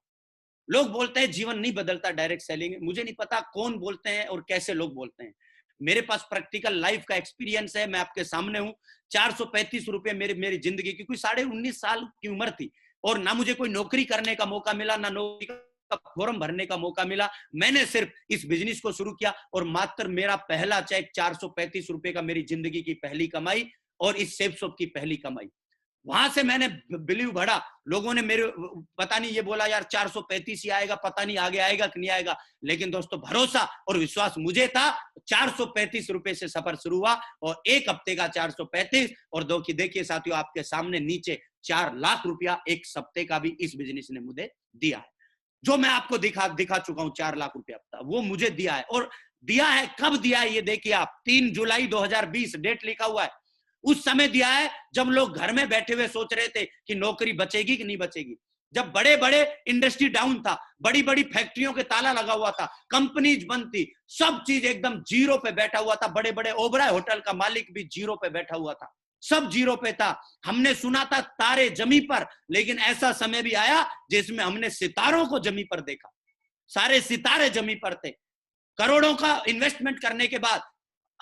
लोग बोलते हैं जीवन नहीं बदलता डायरेक्ट सेलिंग, मुझे नहीं पता कौन बोलते हैं और कैसे लोग बोलते हैं। मेरे पास प्रैक्टिकल लाइफ का एक्सपीरियंस है, मैं आपके सामने हूं। 435 रुपए मेरी जिंदगी की, कोई 19.5 साल की उम्र थी, और ना मुझे कोई नौकरी करने का मौका मिला, ना नौकरी का फॉर्म भरने का मौका मिला। मैंने सिर्फ इस बिजनेस को शुरू किया, और मात्र मेरा पहला चेक 435 रुपए का, मेरी जिंदगी की पहली कमाई, और इस सेपसोप की पहली कमाई। वहां से मैंने बिलीव बढ़ा। लोगों ने मेरे, पता नहीं, ये बोला यार 435 ही आएगा, पता नहीं आगे आएगा कि नहीं आएगा, लेकिन दोस्तों भरोसा और विश्वास मुझे था। 435 रुपए से सफर शुरू हुआ, और एक हफ्ते का 435, और देखिए साथियों, आपके सामने नीचे 4 लाख रुपया एक हफ्ते का भी इस बिजनेस ने मुझे दिया है। जो मैं आपको दिखा चुका हूं, 4 लाख रुपया वो मुझे दिया है। और दिया है कब दिया है, ये देखिए आप, 3 जुलाई 2020 डेट लिखा हुआ है। उस समय दिया है जब लोग घर में बैठे हुए सोच रहे थे कि नौकरी बचेगी कि नहीं बचेगी, जब बड़े बड़े इंडस्ट्री डाउन था, बड़ी बड़ी फैक्ट्रियों के ताला लगा हुआ था, कंपनीज बंद थी, सब चीज एकदम जीरो पे बैठा हुआ था। बड़े बड़े ओबराय होटल का मालिक भी जीरो पे बैठा हुआ था, सब जीरो पे था। हमने सुना था तारे जमी पर, लेकिन ऐसा समय भी आया जिसमें हमने सितारों को जमी पर देखा। सारे सितारे जमी पर थे। करोड़ों का इन्वेस्टमेंट करने के बाद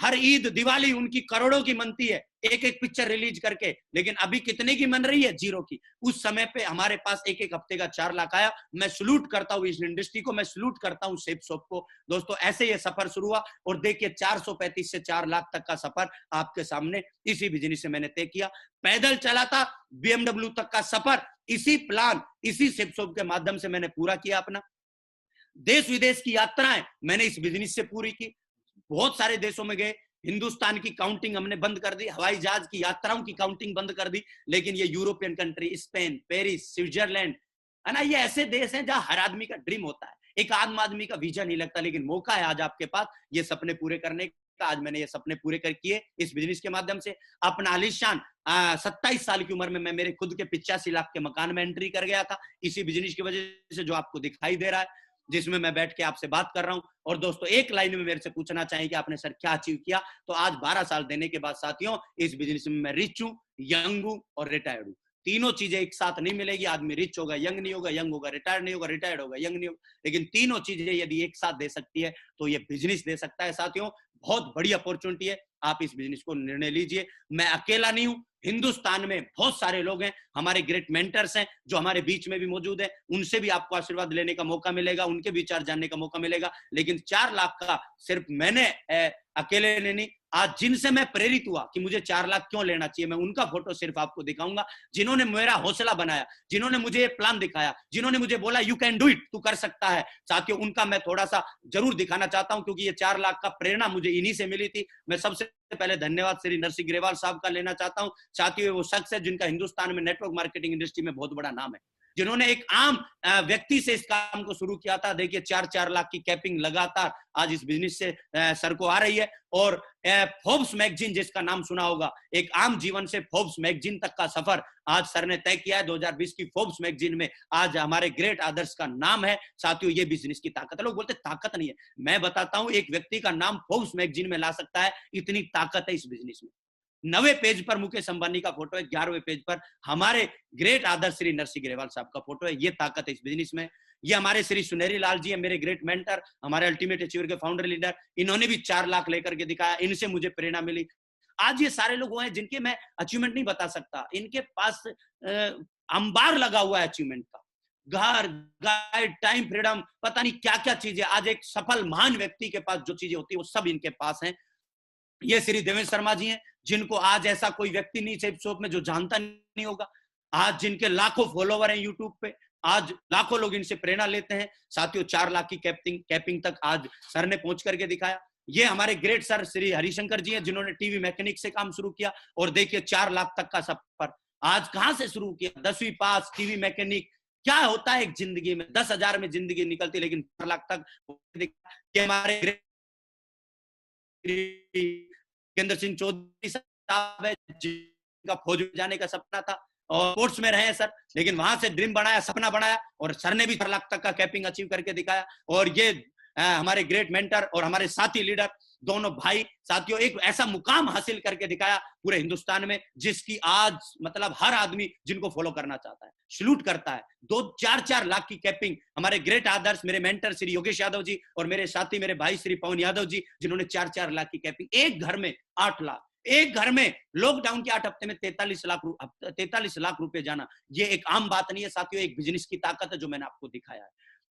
हर ईद दिवाली उनकी करोड़ों की मनती है एक एक पिक्चर रिलीज करके, लेकिन अभी कितने की मन रही है? 0 की। उस समय पे हमारे पास एक एक हफ्ते का 4 लाख आया। मैं सलूट करता हूं इस इंडस्ट्री को, मैं सलूट करता हूं सेप शॉप को। दोस्तों ऐसे ये सफर शुरू हुआ और देखिए 435 से 4 लाख तक का सफर आपके सामने इसी बिजनेस से मैंने तय किया। पैदल चला था BMW तक का सफर, इसी प्लान, इसी सेप शॉप के माध्यम से मैंने पूरा किया अपना। देश विदेश की यात्राएं मैंने इस बिजनेस से पूरी की, बहुत सारे देशों में गए। हिंदुस्तान की काउंटिंग हमने बंद कर दी, हवाई जहाज की यात्राओं की काउंटिंग बंद कर दी, लेकिन ये European country, Spain, Paris, Switzerland, है ना, ये ऐसे देश हैं जहां हर आदमी का ड्रीम होता है। एक आम आदमी का वीजा नहीं लगता, लेकिन मौका है आज आपके पास ये सपने पूरे करने का। आज मैंने ये सपने पूरे कर किए इस बिजनेस के माध्यम से। अपना आलिशान 27 साल की उम्र में मैं मेरे खुद के 85 लाख के मकान में एंट्री कर गया था, इसी बिजनेस की वजह से, जो आपको दिखाई दे रहा है, जिसमें मैं बैठ के आपसे बात कर रहा हूं। और दोस्तों एक लाइन में मेरे से पूछना चाहिए कि आपने सर क्या अचीव किया, तो आज 12 साल देने के बाद साथियों इस बिजनेस में मैं रिच हूं, यंग हूं और रिटायर्ड हूं। तीनों चीजें एक साथ नहीं मिलेगी। आदमी रिच होगा, यंग नहीं होगा, यंग होगा, रिटायर्ड नहीं होगा, रिटायर्ड होगा, यंग नहीं होगा, लेकिन तीनों चीजें यदि एक साथ दे सकती है तो ये बिजनेस दे सकता है। साथियों बहुत बड़ी अपॉर्चुनिटी है, आप इस बिजनेस को निर्णय लीजिए। मैं अकेला नहीं हूं, हिंदुस्तान में बहुत सारे लोग हैं, हमारे ग्रेट मेंटर्स हैं जो हमारे बीच में भी मौजूद है, उनसे भी आपको आशीर्वाद लेने का मौका मिलेगा, उनके विचार जानने का मौका मिलेगा। लेकिन 4 लाख का सिर्फ मैंने अकेले नहीं, आज जिनसे मैं प्रेरित हुआ कि मुझे 4 लाख क्यों लेना चाहिए, मैं उनका फोटो सिर्फ आपको दिखाऊंगा, जिन्होंने मेरा हौसला बनाया, जिन्होंने मुझे ये प्लान दिखाया, जिन्होंने मुझे बोला यू कैन डू इट, तू कर सकता है। साथियों उनका मैं थोड़ा सा जरूर दिखाना चाहता हूं, क्योंकि ये 4 लाख का प्रेरणा मुझे इन्हीं से मिली थी। मैं सबसे पहले धन्यवाद श्री नरसिंह ग्रेवाल साहब का लेना चाहता हूं। साथियों वो शख्स है जिनका हिंदुस्तान में नेटवर्क मार्केटिंग इंडस्ट्री में बहुत बड़ा नाम है, जिन्होंने एक आम व्यक्ति से इस काम को शुरू किया था। देखिए 4-4 लाख की कैपिंग लगातार आज इस बिजनेस से सर को आ रही है। और फोर्ब्स मैगजीन जिसका नाम सुना होगा, एक आम जीवन से फोर्ब्स मैगजीन तक का सफर आज सर ने तय किया है। 2020 की फोर्ब्स मैगजीन में आज हमारे ग्रेट आदर्श का नाम है। साथियों ये बिजनेस की ताकत है। लोग बोलते ताकत नहीं है, मैं बताता हूं एक व्यक्ति का नाम फोर्ब्स मैगजीन में ला सकता है, इतनी ताकत है इस बिजनेस में। 9वें पेज पर मुकेश अंबानी का फोटो है, 11वें पेज पर हमारे ग्रेट आदर्श श्री नरसिंह ग्रेवाल साहब का फोटो है। ये ताकत है इस बिजनेस में। ये हमारे श्री सुनहरी लाल जी है, मेरे ग्रेट मेंटर, हमारे अल्टीमेट अचीवर के फाउंडर लीडर, इन्होंने भी 4 लाख लेकर के दिखाया, इनसे मुझे प्रेरणा मिली। आज ये सारे लोग वो हैं जिनके मैं अचीवमेंट नहीं बता सकता, इनके पास अंबार लगा हुआ है अचीवमेंट का, घर, गाइड, टाइम फ्रीडम, पता नहीं क्या क्या चीजें। आज एक सफल महान व्यक्ति के पास जो चीजें होती है वो सब इनके पास है। ये श्री देवेंद्र शर्मा जी हैं, जिनको आज ऐसा कोई व्यक्ति नहीं सेप शॉप में जो जानता नहीं होगा, आज जिनके लाखों फॉलोवर हैं यूट्यूब पे, आज लाखों लोग इनसे प्रेरणा लेते हैं। साथियों 4 लाख की कैपिंग तक आज सर ने पहुंच करके दिखाया। ये हमारे ग्रेट सर श्री हरिशंकर जी हैं, जिन्होंने टीवी मैकेनिक से काम शुरू किया और देखिए 4 लाख तक का सफर आज कहां से शुरू किया। 10वीं पास, टीवी मैकेनिक, क्या होता है एक जिंदगी में, 10,000 में जिंदगी निकलती, लेकिन 4 लाख तक। हमारे केंद्र सिंह चौधरी साहब है, जिनका फौज में जाने का सपना था और कोर्ट्स में रहे हैं सर, लेकिन वहां से ड्रीम बनाया, सपना बनाया और सर ने भी 4 लाख तक का कैपिंग अचीव करके दिखाया। और ये हमारे ग्रेट मेंटर और हमारे साथी लीडर दोनों भाई, साथियों एक ऐसा मुकाम हासिल करके दिखाया पूरे हिंदुस्तान में, जिसकी आज मतलब हर आदमी जिनको फॉलो करना चाहता है सलूट करता है। 2-4 लाख की कैपिंग हमारे ग्रेट आदर्श, मेरे मेंटर श्री योगेश यादव जी और मेरे साथी मेरे भाई श्री पवन यादव जी, जिन्होंने 4-4 लाख की कैपिंग, एक घर में 8 लाख, एक घर में लॉकडाउन के 8 हफ्ते में 43 लाख रुपए जाना, ये एक आम बात नहीं है साथियों, एक बिजनेस की ताकत है जो मैंने आपको दिखाया है।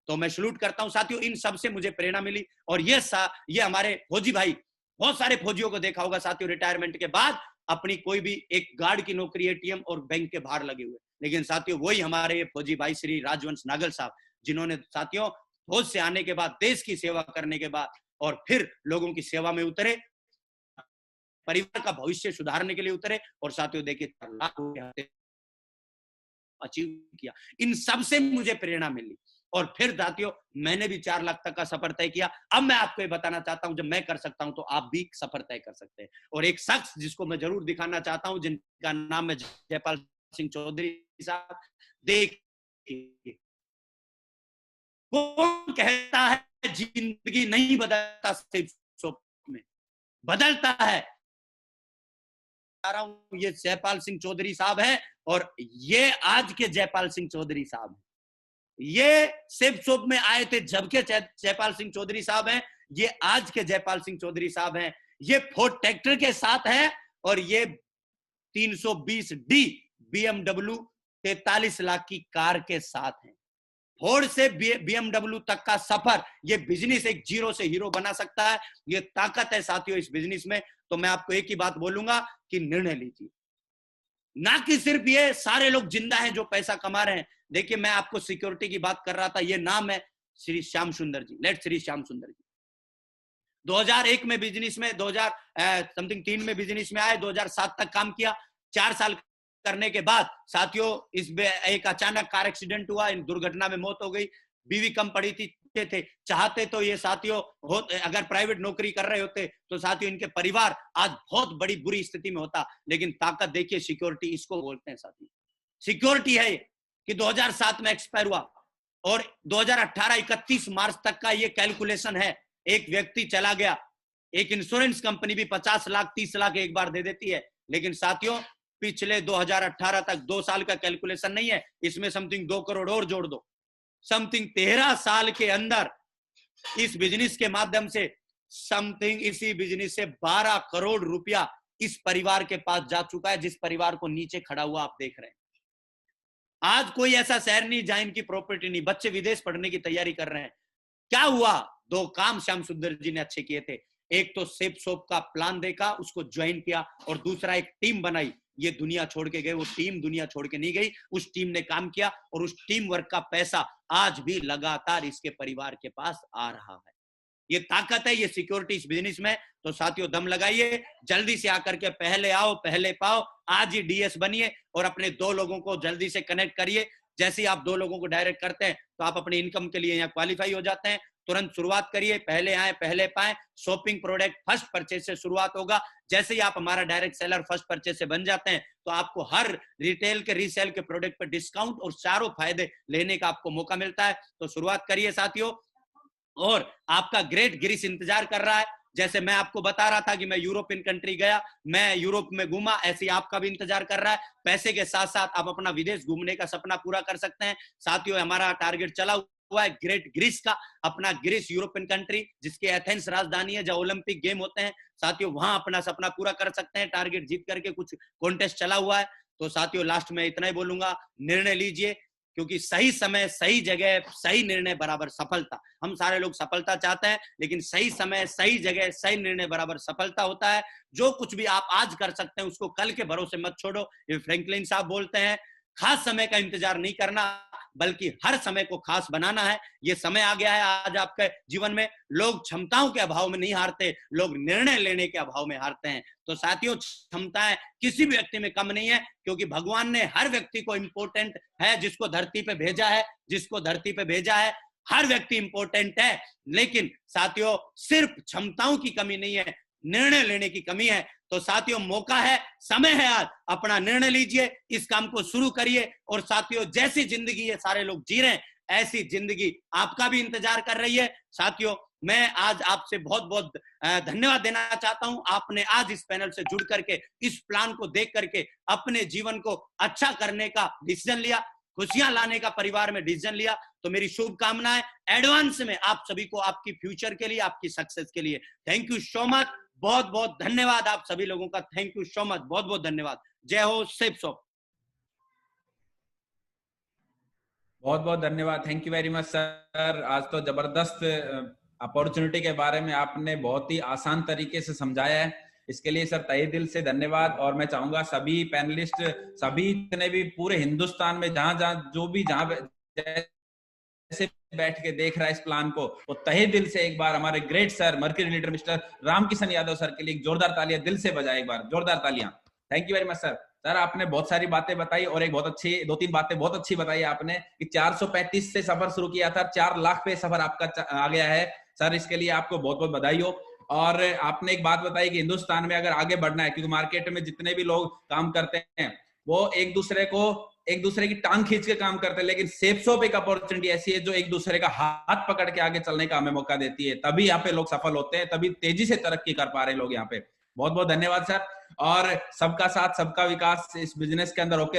तो मैं सलूट करता हूं साथियों, इन सब से मुझे प्रेरणा मिली। और ये हमारे फौजी भाई, बहुत सारे फौजियों को देखा होगा साथियों, रिटायरमेंट के बाद अपनी कोई भी एक गार्ड की नौकरी एटीएम और बैंक के बाहर लगे हुए, लेकिन साथियों वही हमारे ये फौजी भाई श्री राजवंश नागल साहब, जिन्होंने साथियों फौज से आने के बाद, देश की सेवा करने के बाद और फिर लोगों की सेवा में उतरे, परिवार का भविष्य सुधारने के लिए उतरे और साथियों देखिए 4 लाख अचीव किया। इन सब से मुझे प्रेरणा मिली और फिर साथियों मैंने भी 4 लाख तक का सफर तय किया। अब मैं आपको ये बताना चाहता हूं, जब मैं कर सकता हूं तो आप भी सफर तय कर सकते हैं। और एक शख्स जिसको मैं जरूर दिखाना चाहता हूं, जिनका नाम है जयपाल सिंह चौधरी साहब। देखिए कौन कहता है जिंदगी नहीं बदलता, सिर्फ में बदलता है। ये जयपाल सिंह चौधरी साहब है और ये आज के जयपाल सिंह चौधरी साहब है। ये सेप शॉप में आए थे जबकि जयपाल सिंह चौधरी साहब हैं, ये आज के जयपाल सिंह चौधरी साहब हैं। ये फोर्ड ट्रैक्टर के साथ है और ये 320D BMW 43 लाख की कार के साथ है। फोर्ड से BMW तक का सफर, ये बिजनेस एक जीरो से हीरो बना सकता है। ये ताकत है साथियों इस बिजनेस में। तो मैं आपको एक ही बात बोलूंगा कि निर्णय लीजिए, ना कि सिर्फ ये सारे लोग जिंदा हैं जो पैसा कमा रहे हैं। देखिए, मैं आपको सिक्योरिटी की बात कर रहा था, ये नाम है श्री श्याम सुंदर जी, लेट श्री श्याम सुंदर जी। 2001 में बिजनेस में, 2000 समथिंग 3 में बिजनेस में आए, 2007 तक काम किया। 4 साल करने के बाद साथियों इस एक अचानक कार एक्सीडेंट हुआ, इन दुर्घटना में मौत हो गई। बीवी कम पड़ी थी, थे चाहते तो ये साथियों अगर प्राइवेट नौकरी कर रहे होते तो साथियों इनके परिवार आज बहुत बड़ी बुरी स्थिति में होता। लेकिन ताकत देखिए, सिक्योरिटी इसको बोलते हैं साथियों। सिक्योरिटी है कि 2007 में एक्सपायर हुआ और 2018 31 मार्च तक का ये कैलकुलेशन है। एक व्यक्ति चला गया, एक इंश्योरेंस कंपनी भी 50 लाख 30 लाख एक बार दे देती है। लेकिन साथियों पिछले 2018 तक 2 साल का कैलकुलेशन नहीं है, इसमें समथिंग 2 करोड़ और जोड़ दो। समथिंग 13 साल के अंदर इस बिजनेस के माध्यम से समथिंग इसी बिजनेस से 12 करोड़ रुपया इस परिवार के पास जा चुका है, जिस परिवार को नीचे खड़ा हुआ आप देख रहे हैं। आज कोई ऐसा शहर नहीं जहां इनकी प्रॉपर्टी नहीं। बच्चे विदेश पढ़ने की तैयारी कर रहे हैं। क्या हुआ? 2 काम श्याम सुंदर जी ने अच्छे किए थे। एक तो सेफ शॉप का प्लान देखा, उसको ज्वाइन किया, और दूसरा एक टीम बनाई। ये दुनिया छोड़ के गए, वो टीम दुनिया छोड़ के नहीं गई, उस टीम ने काम किया और उस टीम वर्क का पैसा आज भी लगातार इसके परिवार के पास आ रहा है। ये ताकत है, ये सिक्योरिटी इस बिजनेस में। तो साथियों दम लगाइए, जल्दी से आकर के पहले आओ पहले पाओ। आज ही डीएस बनिए और अपने 2 लोगों को जल्दी से कनेक्ट करिए। जैसे ही आप 2 लोगों को डायरेक्ट करते हैं तो आप अपनी इनकम के लिए यहाँ क्वालिफाई हो जाते हैं। तुरंत शुरुआत करिए, पहले आए पहले पाए। शॉपिंग प्रोडक्ट फर्स्ट परचेज से शुरुआत होगा। जैसे ही आप हमारा डायरेक्ट सेलर फर्स्ट परचेज से बन जाते हैं तो आपको हर रिटेल के रीसेल के प्रोडक्ट पर डिस्काउंट और चारों फायदे लेने का आपको मौका मिलता है। तो शुरुआत करिए साथियों, और आपका ग्रेट गिरीश इंतजार कर रहा है। जैसे मैं आपको बता रहा था कि मैं यूरोपियन कंट्री गया, मैं यूरोप में घूमा, ऐसे ही आपका भी इंतजार कर रहा है। पैसे के साथ साथ आप अपना विदेश घूमने का सपना पूरा कर सकते हैं। साथियों हमारा टारगेट चला हुआ है ग्रेट ग्रीस का, अपना ग्रीस यूरोपियन कंट्री जिसके एथेंस राजधानी है, जहां ओलंपिक गेम होते हैं। साथियों वहां अपना सपना पूरा कर सकते हैं। टारगेट जीत करके कुछ कॉन्टेस्ट चला हुआ है। तो साथियों लास्ट में इतना ही बोलूंगा, निर्णय लीजिए, क्योंकि सही समय सही जगह सही निर्णय बराबर सफलता। हम सारे लोग सफलता चाहते हैं, लेकिन सही समय सही जगह सही निर्णय बराबर सफलता होता है। जो कुछ भी आप आज कर सकते हैं उसको कल के भरोसे मत छोड़ो। ये फ्रैंकलिन साहब बोलते हैं, खास समय का इंतजार नहीं करना बल्कि हर समय को खास बनाना है। ये समय आ गया है आज आपके जीवन में। लोग क्षमताओं के अभाव में नहीं हारते, लोग निर्णय लेने के अभाव में हारते हैं। तो साथियों क्षमताएं किसी भी व्यक्ति में कम नहीं है, क्योंकि भगवान ने हर व्यक्ति को इंपॉर्टेंट है, जिसको धरती पे भेजा है, जिसको धरती पे भेजा है। हर व्यक्ति इंपॉर्टेंट है, लेकिन साथियों सिर्फ क्षमताओं की कमी नहीं है, निर्णय लेने की कमी है। तो साथियों मौका है, समय है, आज अपना निर्णय लीजिए, इस काम को शुरू करिए। और साथियों जैसी जिंदगी ये सारे लोग जी रहे हैं, ऐसी जिंदगी आपका भी इंतजार कर रही है। साथियों मैं आज आपसे बहुत बहुत धन्यवाद देना चाहता हूं। आपने आज इस पैनल से जुड़ करके, इस प्लान को देख करके अपने जीवन को अच्छा करने का डिसीजन लिया, खुशियां लाने का परिवार में डिसीजन लिया। तो मेरी शुभकामनाएं एडवांस में आप सभी को, आपकी फ्यूचर के लिए, आपकी सक्सेस के लिए। थैंक यू सो मच, बहुत बहुत धन्यवाद आप सभी लोगों का। थैंक यू सो मच, बहुत बहुत धन्यवाद। जय हो, सेफ शॉप। बहुत बहुत धन्यवाद, thank you very much sir. आज तो जबरदस्त अपॉर्चुनिटी के बारे में आपने बहुत ही आसान तरीके से समझाया है, इसके लिए सर तहे दिल से धन्यवाद। और मैं चाहूंगा सभी पैनलिस्ट, सभी जितने भी पूरे हिंदुस्तान में जहां जैसे बैठ के देख रहा है इस प्लान को, तो तहे दिल से एक बार हमारे great sir, mercury leader mister Ramkishan Yadav sir के लिए एक जोरदार तालियां दिल से बजाए, एक बार जोरदार तालियां। Thank you very much sir. Sir आपने बहुत सारी बातें बताई और एक बहुत अच्छी 2-3 बातें बहुत अच्छी बताई आपने कि 435 से सफर शुरू किया था, 4 लाख पे सफर आपका आ गया है सर, इसके लिए आपको बहुत बहुत बधाई हो। और आपने एक बात बताई कि हिंदुस्तान में अगर आगे बढ़ना है, क्योंकि मार्केट में जितने भी लोग काम करते हैं वो एक दूसरे की टांग खींच के काम करते हैं, लेकिन सेफ शॉप एक अपॉर्चुनिटी ऐसी है जो एक दूसरे का हाथ पकड़ के आगे चलने का हमें मौका देती है। तभी यहाँ पे लोग सफल होते हैं, तभी तेजी से तरक्की कर पा रहे लोग यहाँ पे। बहुत बहुत धन्यवाद सर। और सबका साथ सबका विकास इस बिजनेस के अंदर होके